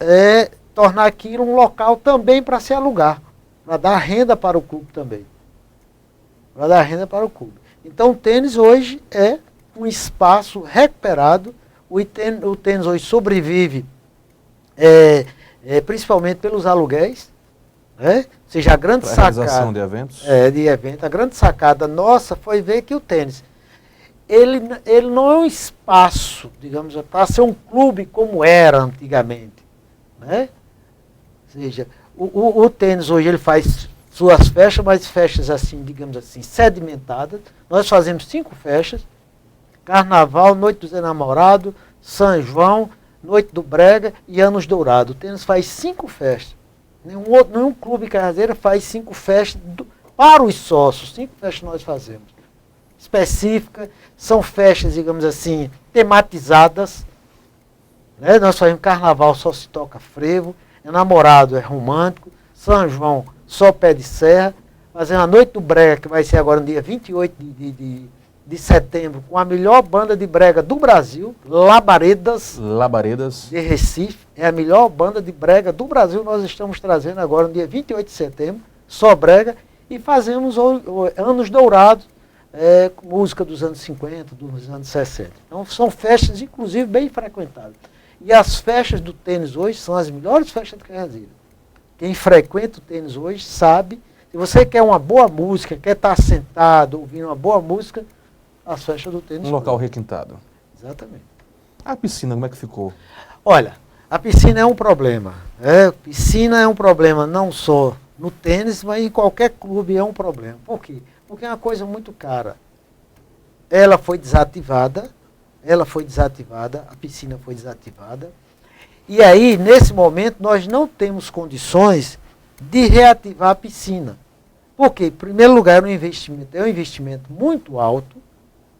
Speaker 2: tornar aquilo um local também para se alugar, para dar renda para o clube também. Para dar renda para o clube. Então o tênis hoje é um espaço recuperado, o tênis hoje sobrevive principalmente pelos aluguéis, né? Ou seja, a grande sacada
Speaker 1: de eventos.
Speaker 2: A grande sacada nossa foi ver que o tênis ele não é um espaço, digamos, para ser um clube como era antigamente, né? Ou seja, o tênis hoje ele faz suas festas, mas festas assim, digamos assim, sedimentadas. Nós fazemos 5 festas: Carnaval, Noite dos Enamorados, São João, Noite do Brega e Anos Dourados. O tênis faz 5 festas. Nenhum clube cajazeiro faz 5 festas para os sócios. 5 festas nós fazemos. Específicas, são festas, digamos assim, tematizadas. Né? Nós fazemos Carnaval, só se toca frevo. Namorado é romântico. São João, só pé de serra. Fazendo a Noite do Brega, que vai ser agora no dia 28 de de setembro com a melhor banda de brega do Brasil, Labaredas, de Recife. É a melhor banda de brega do Brasil. Nós estamos trazendo agora no dia 28 de setembro, só brega, e fazemos anos dourados, com música dos anos 50, dos anos 60. Então são festas, inclusive, bem frequentadas. E as festas do tênis hoje são as melhores festas de Cajazeiras. Quem frequenta o tênis hoje sabe. Se você quer uma boa música, quer estar sentado ouvindo uma boa música, as festas do tênis.
Speaker 1: Um local requintado.
Speaker 2: Exatamente.
Speaker 1: A piscina, como é que ficou?
Speaker 2: Olha, a piscina é um problema. Piscina é um problema não só no tênis, mas em qualquer clube é um problema. Por quê? Porque é uma coisa muito cara. Ela foi desativada, a piscina foi desativada. E aí, nesse momento, nós não temos condições de reativar a piscina. Por quê? Em primeiro lugar, é um investimento muito alto,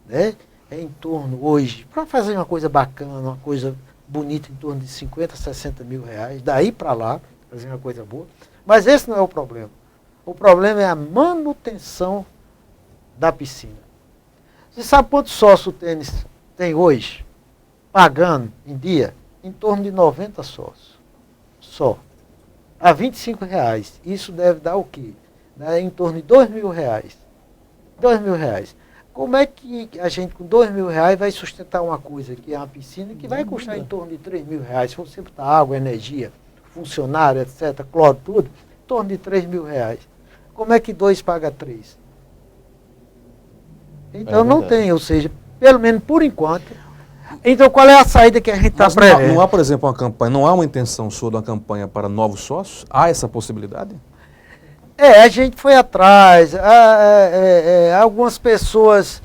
Speaker 2: né? É em torno hoje, para fazer uma coisa bacana, uma coisa bonita, em torno de 50, 60 mil reais, daí para lá, fazer uma coisa boa. Mas esse não é o problema. O problema é a manutenção da piscina. Você sabe quantos sócios o tênis tem hoje? Pagando em dia? Em torno de 90 sócios. Só. A R$25. Isso deve dar o quê? Em torno de R$2.000. R$2.000. Como é que a gente com R$2.000 vai sustentar uma coisa que é uma piscina que vai custar em torno de R$3.000? Se você botar água, energia, funcionário, etc., cloro, tudo, em torno de R$3.000. Como é que 2 paga 3? Então não tem, ou seja, pelo menos por enquanto. Então qual é a saída que a gente está prevendo?
Speaker 1: Não há, por exemplo, uma campanha, não há uma intenção sua de uma campanha para novos sócios? Há essa possibilidade?
Speaker 2: A gente foi atrás, algumas pessoas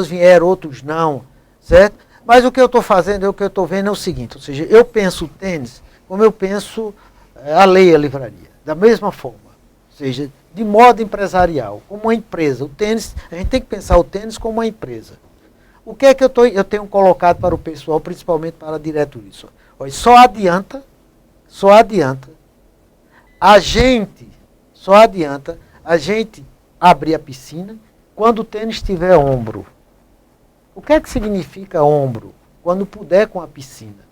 Speaker 2: vieram, outros não, certo? Mas o que eu estou fazendo, o que eu estou vendo é o seguinte, ou seja, eu penso o tênis como eu penso a lei e a livraria, da mesma forma, ou seja, de modo empresarial, como uma empresa. O tênis, a gente tem que pensar o tênis como uma empresa. O que é que eu tenho colocado para o pessoal, principalmente para a diretoria? Olha, só adianta a gente abrir a piscina quando o tênis tiver ombro. O que é que significa ombro? Quando puder com a piscina.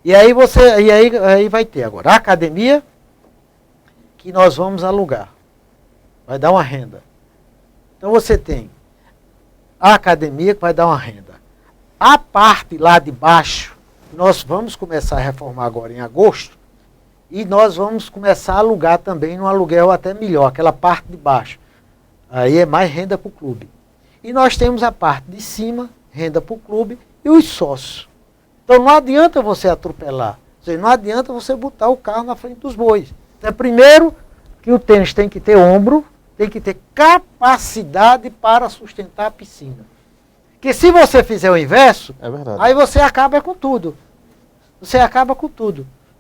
Speaker 2: E aí aí vai ter agora a academia que nós vamos alugar. Vai dar uma renda. Então você tem a academia que vai dar uma renda. A parte lá de baixo, nós vamos começar a reformar agora em agosto, e nós vamos começar a alugar também num aluguel até melhor, aquela parte de baixo. Aí é mais renda para o clube. E nós temos a parte de cima, renda para o clube, e os sócios. Então não adianta você atropelar, ou seja, não adianta você botar o carro na frente dos bois. Então, primeiro que o tênis tem que ter ombro, tem que ter capacidade para sustentar a piscina. Porque se você fizer o inverso, aí você acaba com tudo.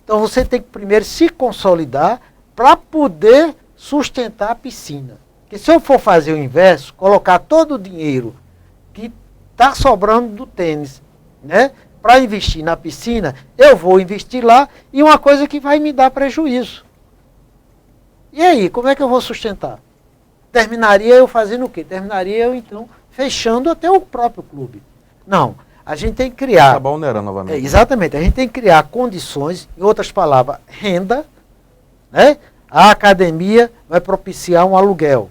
Speaker 2: Então você tem que primeiro se consolidar para poder sustentar a piscina. Porque se eu for fazer o inverso, colocar todo o dinheiro que está sobrando do tênis, né, para investir na piscina, eu vou investir lá e uma coisa que vai me dar prejuízo. E aí, como é que eu vou sustentar? Terminaria eu fazendo o quê? Terminaria eu, então, fechando até o próprio clube. Não, a gente tem que criar...
Speaker 1: Acabar onerando novamente.
Speaker 2: Exatamente, a gente tem que criar condições, em outras palavras, renda, né? A academia vai propiciar um aluguel.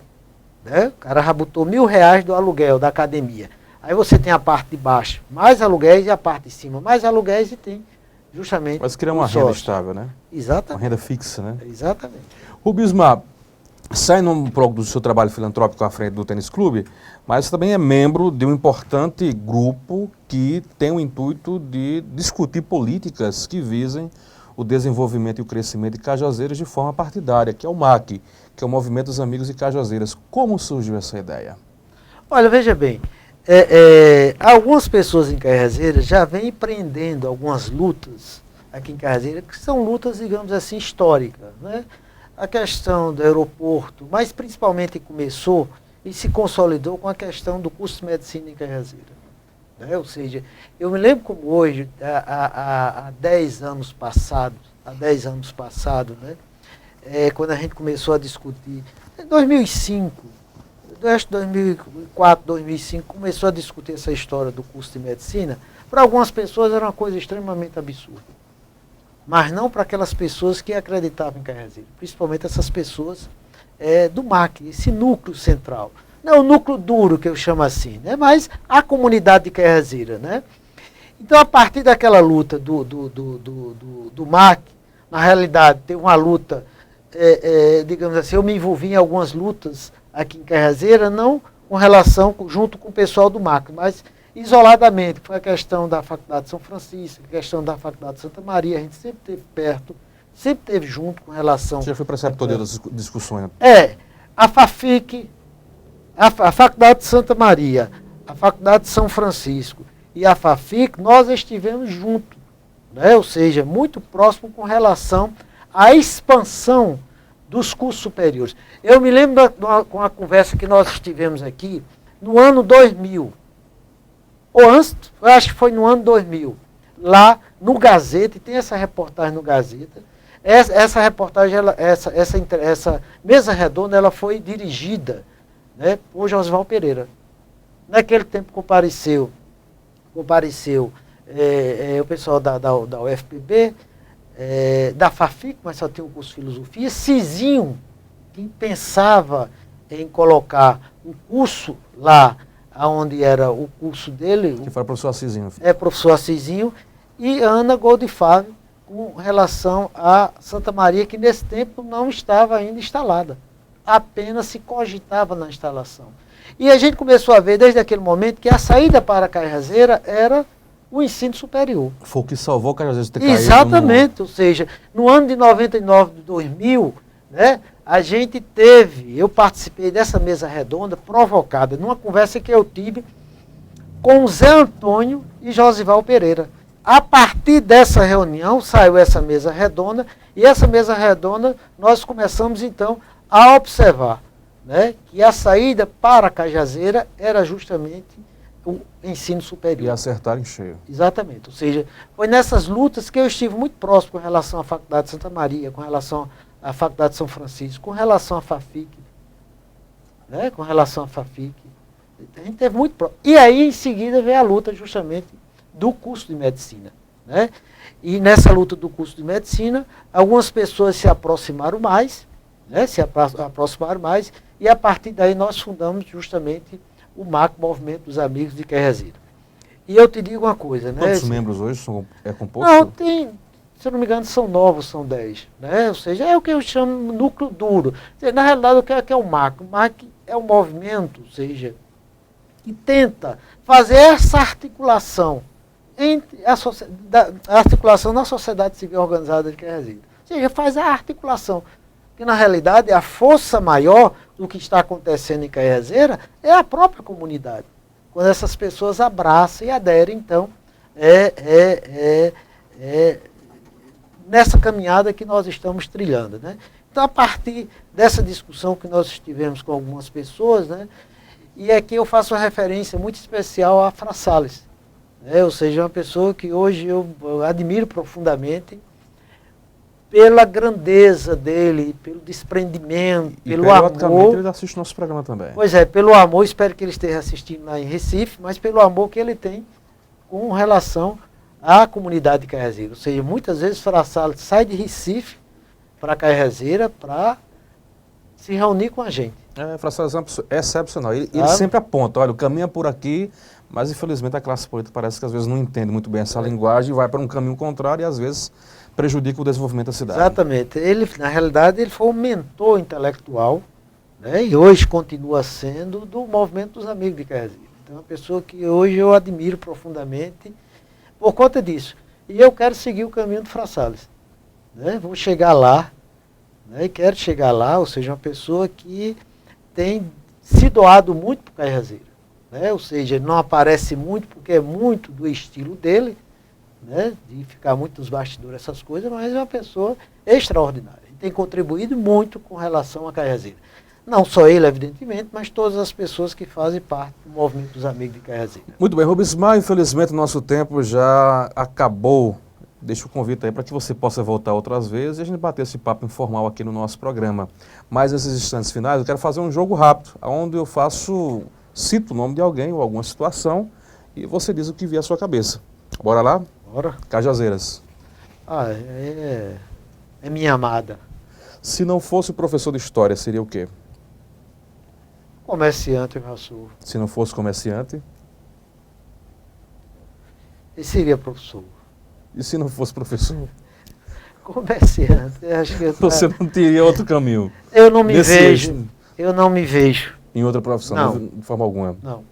Speaker 2: Né? O cara já botou R$1.000 do aluguel da academia. Aí você tem a parte de baixo mais aluguéis e a parte de cima mais aluguéis e tem justamente...
Speaker 1: Mas criar uma renda estável, né?
Speaker 2: Exatamente.
Speaker 1: Uma renda fixa, né?
Speaker 2: Exatamente.
Speaker 1: Rubismar, saindo um pouco do seu trabalho filantrópico à frente do Tênis Clube, mas você também é membro de um importante grupo que tem o intuito de discutir políticas que visem o desenvolvimento e o crescimento de Cajazeiras de forma partidária, que é o MAC, que é o Movimento dos Amigos de Cajazeiras. Como surgiu essa ideia?
Speaker 2: Olha, veja bem, algumas pessoas em Cajazeiras já vêm empreendendo algumas lutas aqui em Cajazeiras, que são lutas, digamos assim, históricas, né? A questão do aeroporto, mas principalmente começou e se consolidou com a questão do curso de medicina em Cajazeiras. Né? Ou seja, eu me lembro como hoje, há 10 anos passados, quando a gente começou a discutir, em 2005, desde 2004, 2005, começou a discutir essa história do curso de medicina. Para algumas pessoas era uma coisa extremamente absurda. Mas não para aquelas pessoas que acreditavam em Caiazeira. Principalmente essas pessoas do MAC, esse núcleo central. Não é o núcleo duro, que eu chamo assim, né? Mas a comunidade de Caiazeira, né? Então, a partir daquela luta do MAC, na realidade, tem uma luta, digamos assim, eu me envolvi em algumas lutas aqui em Caiazeira, não com relação, junto com o pessoal do MAC, mas isoladamente. Foi a questão da Faculdade de São Francisco, a questão da Faculdade de Santa Maria, a gente sempre esteve perto, sempre esteve junto com relação...
Speaker 1: Você já foi preceptor das discussões, né?
Speaker 2: A FAFIC, a Faculdade de Santa Maria, a Faculdade de São Francisco e a FAFIC, nós estivemos juntos, né? Ou seja, muito próximo com relação à expansão dos cursos superiores. Eu me lembro com a conversa que nós tivemos aqui no ano 2000, ou antes, eu acho que foi no ano 2000, lá no Gazeta, e tem essa reportagem no Gazeta. Essa reportagem, essa mesa redonda, ela foi dirigida, né, por Josival Pereira. Naquele tempo compareceu o pessoal da UFPB, da FAFIC, mas só tinha o curso de filosofia, Cizinho, que pensava em colocar um curso lá, onde era o curso dele.
Speaker 1: Que foi o professor Assisinho.
Speaker 2: Professor Assisinho, e Ana Goldifávio, com relação a Santa Maria, que nesse tempo não estava ainda instalada. Apenas se cogitava na instalação. E a gente começou a ver, desde aquele momento, que a saída para Caiazeira era o ensino superior.
Speaker 1: Foi o que salvou Caiazeira de ter caído.
Speaker 2: Exatamente, ou seja, no ano de 99, de 2000, né, eu participei dessa mesa redonda provocada, numa conversa que eu tive com Zé Antônio e Josival Pereira. A partir dessa reunião saiu essa mesa redonda, e essa mesa redonda nós começamos então a observar, né, que a saída para Caiazeira era justamente o ensino superior.
Speaker 1: E acertar em cheio.
Speaker 2: Exatamente, ou seja, foi nessas lutas que eu estive muito próximo com relação à Faculdade de Santa Maria, com relação à Faculdade de São Francisco, com relação à FAFIC, né, com relação à FAFIC. A gente teve muito próximo. E aí, em seguida, veio a luta justamente do curso de medicina, né? E nessa luta do curso de medicina, algumas pessoas se aproximaram mais, né? E a partir daí nós fundamos justamente o MAC, Movimento dos Amigos de Caiazeira. E eu te digo uma coisa, né?
Speaker 1: Quantos membros hoje é composto?
Speaker 2: Não, tem, se eu não me engano, são novos, são 10, né? Ou seja, é o que eu chamo de núcleo duro. Na realidade, o que é o MAC? O MAC é um movimento, ou seja, que tenta fazer essa articulação entre a articulação na sociedade civil organizada de Caiazeira. Ou seja, faz a articulação. Que na realidade a força maior do que está acontecendo em Caiazeira é a própria comunidade. Quando essas pessoas abraçam e aderem, então, nessa caminhada que nós estamos trilhando, né? Então, a partir dessa discussão que nós tivemos com algumas pessoas, né, e aqui eu faço uma referência muito especial a Fra Salles, né? Ou seja, uma pessoa que hoje eu admiro profundamente pela grandeza dele, pelo desprendimento,
Speaker 1: e
Speaker 2: pelo amor.
Speaker 1: Ele assiste nosso programa também.
Speaker 2: Pois é, pelo amor, espero que ele esteja assistindo lá em Recife, mas pelo amor que ele tem com relação à comunidade de Caiazeira. Ou seja, muitas vezes Fra Salles sai de Recife para Caiazeira para se reunir com a gente.
Speaker 1: Fra Salles é excepcional. Ele sempre aponta, olha, o caminho é por aqui, mas infelizmente a classe política parece que às vezes não entende muito bem essa linguagem e vai para um caminho contrário e às vezes prejudica o desenvolvimento da cidade.
Speaker 2: Exatamente. Ele, na realidade, ele foi um mentor intelectual, né, e hoje continua sendo do movimento dos amigos de Caiazeira. Então, é uma pessoa que hoje eu admiro profundamente por conta disso. E eu quero seguir o caminho do Fra Salles, né? Vou chegar lá, né, e quero chegar lá, ou seja, uma pessoa que tem se doado muito para Caiazeira, né? Ou seja, ele não aparece muito porque é muito do estilo dele, né, de ficar muito nos bastidores, essas coisas, mas é uma pessoa extraordinária. Ele tem contribuído muito com relação a Caiazeira. Não só ele, evidentemente, mas todas as pessoas que fazem parte do movimento dos amigos de Caiazeira.
Speaker 1: Muito bem, Rubens Maia, infelizmente o nosso tempo já acabou. deixo o convite aí para que você possa voltar outras vezes e a gente bater esse papo informal aqui no nosso programa. Mas nesses instantes finais eu quero fazer um jogo rápido, onde eu cito o nome de alguém ou alguma situação e você diz o que vier à sua cabeça. Bora lá?
Speaker 2: Bora.
Speaker 1: Cajazeiras.
Speaker 2: É minha amada.
Speaker 1: Se não fosse o professor de história, seria o quê?
Speaker 2: Comerciante, eu já sou.
Speaker 1: Se não fosse comerciante?
Speaker 2: E seria professor.
Speaker 1: E se não fosse professor?
Speaker 2: Comerciante, eu acho que
Speaker 1: Você não teria outro caminho?
Speaker 2: eu não me
Speaker 1: Nesse
Speaker 2: vejo.
Speaker 1: eixo.
Speaker 2: Eu não me vejo.
Speaker 1: Em outra profissão,
Speaker 2: Não.
Speaker 1: de forma alguma.
Speaker 2: Não.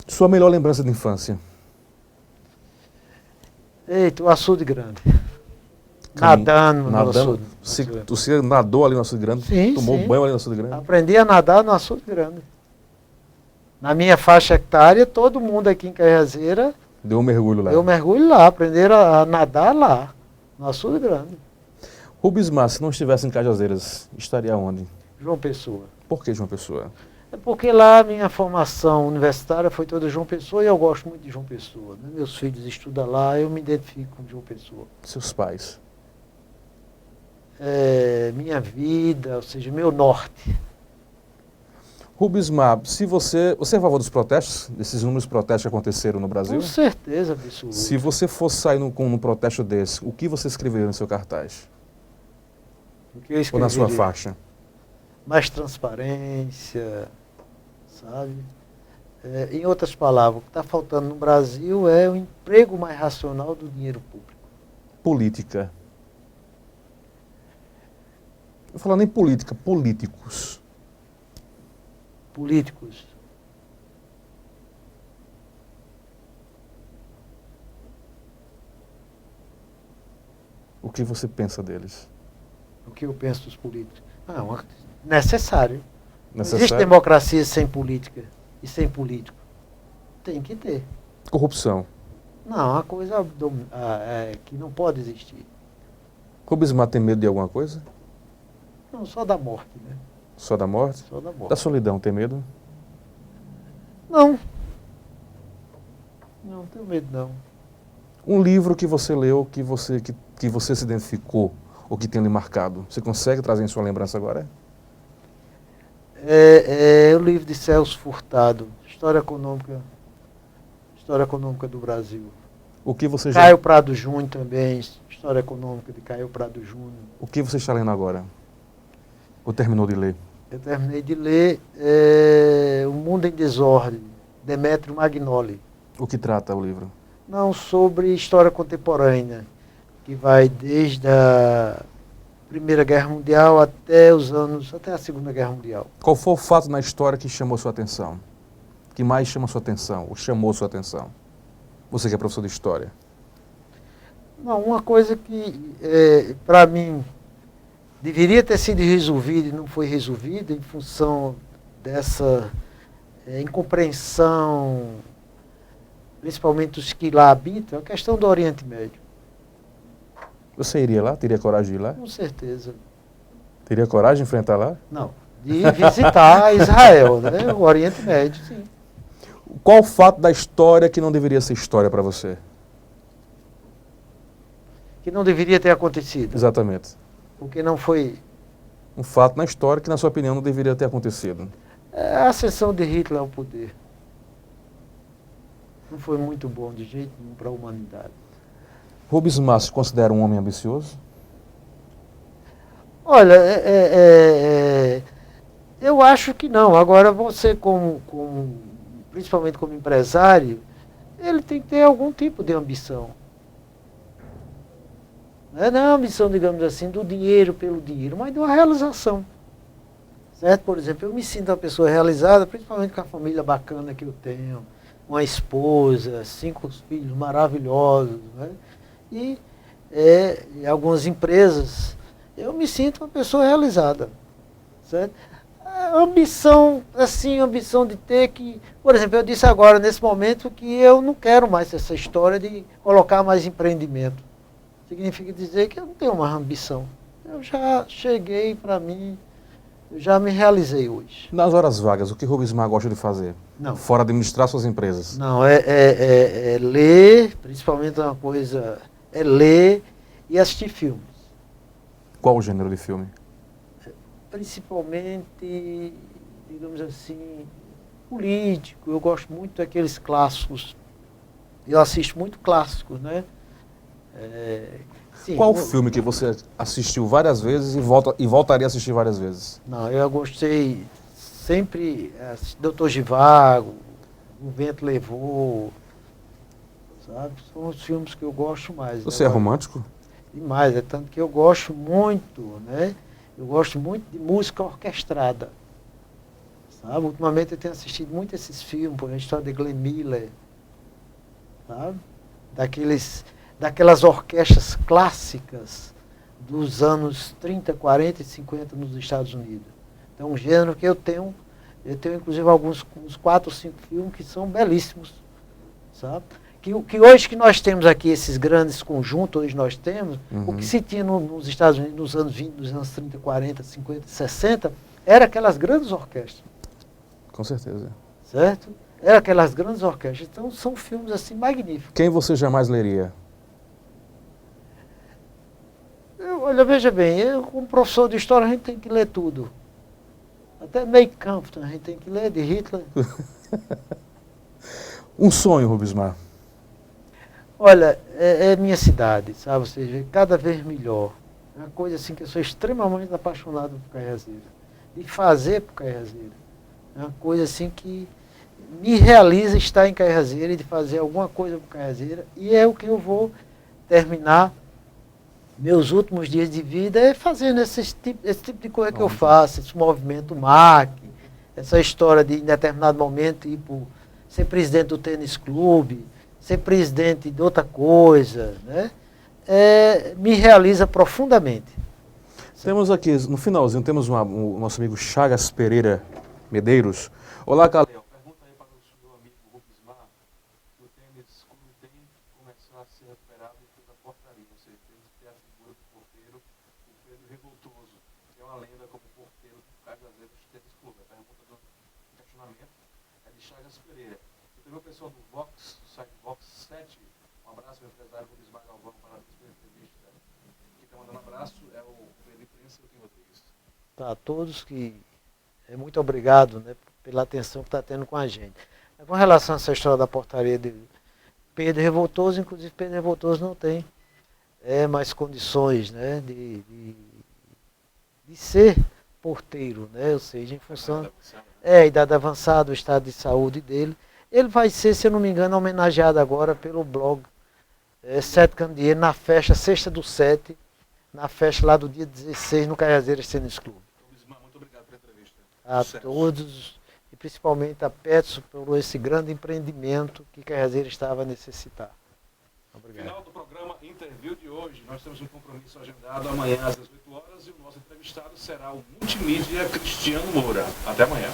Speaker 1: Sua melhor lembrança de infância?
Speaker 2: Eita, o açude grande. Nadando no açude.
Speaker 1: Você nadou ali no açude grande?
Speaker 2: Sim,
Speaker 1: Tomou
Speaker 2: sim.
Speaker 1: banho ali no açude grande?
Speaker 2: Aprendi a nadar no açude grande. Na minha faixa etária, todo mundo aqui em Cajazeira,
Speaker 1: Deu um mergulho lá.
Speaker 2: eu mergulho lá, aprenderam a nadar lá, no açude grande.
Speaker 1: Rubens Mar, se não estivesse em Cajazeiras, estaria onde?
Speaker 2: João Pessoa.
Speaker 1: Por que João Pessoa?
Speaker 2: É porque lá a minha formação universitária foi toda João Pessoa e eu gosto muito de João Pessoa. Né? Meus filhos estudam lá, eu me identifico com João Pessoa.
Speaker 1: Seus pais?
Speaker 2: Minha vida, ou seja, meu norte.
Speaker 1: Rubens Mar, se você é a favor dos protestos, desses inúmeros protestos que aconteceram no Brasil?
Speaker 2: Com certeza absoluta.
Speaker 1: Se você fosse sair num protesto desse, o que você escreveria no seu cartaz?
Speaker 2: O que eu
Speaker 1: Ou na sua
Speaker 2: escreveria?
Speaker 1: faixa?
Speaker 2: Mais transparência, sabe? Em outras palavras, o que está faltando no Brasil é o emprego mais racional do dinheiro público.
Speaker 1: Política. Eu falando em política, políticos.
Speaker 2: Políticos.
Speaker 1: O que você pensa deles?
Speaker 2: O que eu penso dos políticos? Necessário. Não existe
Speaker 1: Necessário?
Speaker 2: democracia sem política e sem político. Tem que ter.
Speaker 1: Corrupção.
Speaker 2: Não, uma coisa que não pode existir.
Speaker 1: Rubens Mar tem medo de alguma coisa?
Speaker 2: Não, só da morte, né?
Speaker 1: Só da morte?
Speaker 2: Só da morte.
Speaker 1: Da solidão, tem medo?
Speaker 2: Não. Não tenho medo, não.
Speaker 1: Um livro que você leu, que você se identificou, ou que tenha lhe marcado. Você consegue trazer em sua lembrança agora?
Speaker 2: É o livro de Celso Furtado, História Econômica do Brasil.
Speaker 1: O que você já...
Speaker 2: Caio Prado Júnior também, História Econômica de Caio Prado Júnior.
Speaker 1: O que você está lendo agora? Ou terminou de ler?
Speaker 2: Eu terminei de ler O Mundo em Desordem, Demétrio Magnoli.
Speaker 1: O que trata o livro?
Speaker 2: Não, sobre história contemporânea, que vai desde a Primeira Guerra Mundial até a Segunda Guerra Mundial.
Speaker 1: Qual foi o fato na história que chamou sua atenção? Que mais chama sua atenção, ou chamou sua atenção? Você que é professor de história.
Speaker 2: Não, uma coisa que, para mim, deveria ter sido resolvida e não foi resolvida em função dessa incompreensão, principalmente dos que lá habitam, a questão do Oriente Médio.
Speaker 1: Você iria lá? Teria coragem de ir lá?
Speaker 2: Com certeza.
Speaker 1: Teria coragem de enfrentar lá?
Speaker 2: Não, de visitar Israel, né? O Oriente Médio, sim.
Speaker 1: Qual o fato da história que não deveria ser história para você?
Speaker 2: Que não deveria ter acontecido.
Speaker 1: Exatamente.
Speaker 2: Porque não foi...
Speaker 1: Um fato na história que, na sua opinião, não deveria ter acontecido.
Speaker 2: A ascensão de Hitler ao poder. Não foi muito bom de jeito nenhum para a humanidade.
Speaker 1: Rubens Mar se considera um homem ambicioso?
Speaker 2: Olha, eu acho que não. Agora, você, principalmente como empresário, ele tem que ter algum tipo de ambição. Não é a ambição, digamos assim, do dinheiro pelo dinheiro, mas de uma realização. Certo? Por exemplo, eu me sinto uma pessoa realizada, principalmente com a família bacana que eu tenho, uma esposa, 5 filhos maravilhosos, né? E em algumas empresas, eu me sinto uma pessoa realizada. Certo? A ambição, assim, ambição de ter que... Por exemplo, eu disse agora, nesse momento, que eu não quero mais essa história de colocar mais empreendimento. Significa dizer que eu não tenho mais ambição. Eu já cheguei para mim, eu já me realizei hoje.
Speaker 1: Nas horas vagas, o que Rubens Mar gosta de fazer?
Speaker 2: Não.
Speaker 1: Fora de administrar suas empresas?
Speaker 2: Não, ler, principalmente uma coisa é ler e assistir filmes.
Speaker 1: Qual o gênero de filme?
Speaker 2: Principalmente, digamos assim, político. Eu gosto muito daqueles clássicos. Eu assisto muito clássicos, né? Sim,
Speaker 1: Qual o filme que você assistiu várias vezes e voltaria a assistir várias vezes?
Speaker 2: Não, eu gostei sempre, Dr. Zhivago, O Vento Levou, sabe? São os filmes que eu gosto mais.
Speaker 1: Você é romântico?
Speaker 2: Demais, é tanto que eu gosto muito, né? Eu gosto muito de música orquestrada, sabe? Ultimamente eu tenho assistido muito esses filmes, por exemplo, a história de Glenn Miller, sabe? Daquelas orquestras clássicas dos anos 30, 40 e 50 nos Estados Unidos. Então, um gênero que eu tenho inclusive uns 4 ou 5 filmes que são belíssimos, sabe? Que hoje que nós temos aqui esses grandes conjuntos, hoje nós temos, o que se tinha nos Estados Unidos nos anos 20, nos anos 30, 40, 50, 60, era aquelas grandes orquestras.
Speaker 1: Com certeza.
Speaker 2: Certo? Era aquelas grandes orquestras. Então, são filmes assim magníficos.
Speaker 1: Quem você jamais leria?
Speaker 2: Olha, veja bem, eu como professor de história a gente tem que ler tudo. Até Mein Kampf a gente tem que ler, de Hitler.
Speaker 1: Um sonho, Rubismar?
Speaker 2: Olha, é minha cidade, sabe? Ou seja, cada vez melhor. É uma coisa assim que eu sou extremamente apaixonado por Caiazeira. De fazer por Caiazeira. É uma coisa assim que me realiza estar em Caiazeira e de fazer alguma coisa por Caiazeira. E é o que eu vou terminar meus últimos dias de vida é fazendo esse tipo de coisa que eu faço, esse movimento MAC, essa história de, em determinado momento, ser presidente do tênis clube, ser presidente de outra coisa, né? Me realiza profundamente.
Speaker 1: Temos aqui, no finalzinho, temos o nosso amigo Chagas Pereira Medeiros. Olá, Calil. Pergunta aí para o seu amigo Rubismar, se o tênis clube tem que começar a ser recuperado pela portaria, ou seja, temos que ter a figura do porteiro, o Pedro Revoltoso, que é uma lenda como porteiro do Cajazeiras do Tênis Clube. A pergunta do questionamento é de Chagas Pereira. E também o pessoal do Vox, do site Vox 7, um abraço ao empresário Rubismar Galvão, para a entrevista. Quem está mandando um abraço é o Pedro Prensa e o Kim Rodrigues.
Speaker 2: Tá, a todos que... muito obrigado, né, pela atenção que está tendo com a gente. Com relação a essa história da portaria de Pedro Revoltoso, inclusive Pedro Revoltoso não tem mais condições, né, de ser porteiro, né, ou seja, em função idade avançada, o estado de saúde dele. Ele vai ser, se eu não me engano, homenageado agora pelo blog 7 Candeeiro, na festa, sexta do 7, na festa lá do dia 16, no Cajazeiras Tênis Clube.
Speaker 1: Muito obrigado pela entrevista.
Speaker 2: A todos, e principalmente a Petson, por esse grande empreendimento que Cajazeiras estava a necessitar. Obrigado.
Speaker 1: Final do programa Interview de hoje. Nós temos um compromisso agendado amanhã às 18 horas e o nosso entrevistado será o multimídia Cristiano Moura. Até amanhã.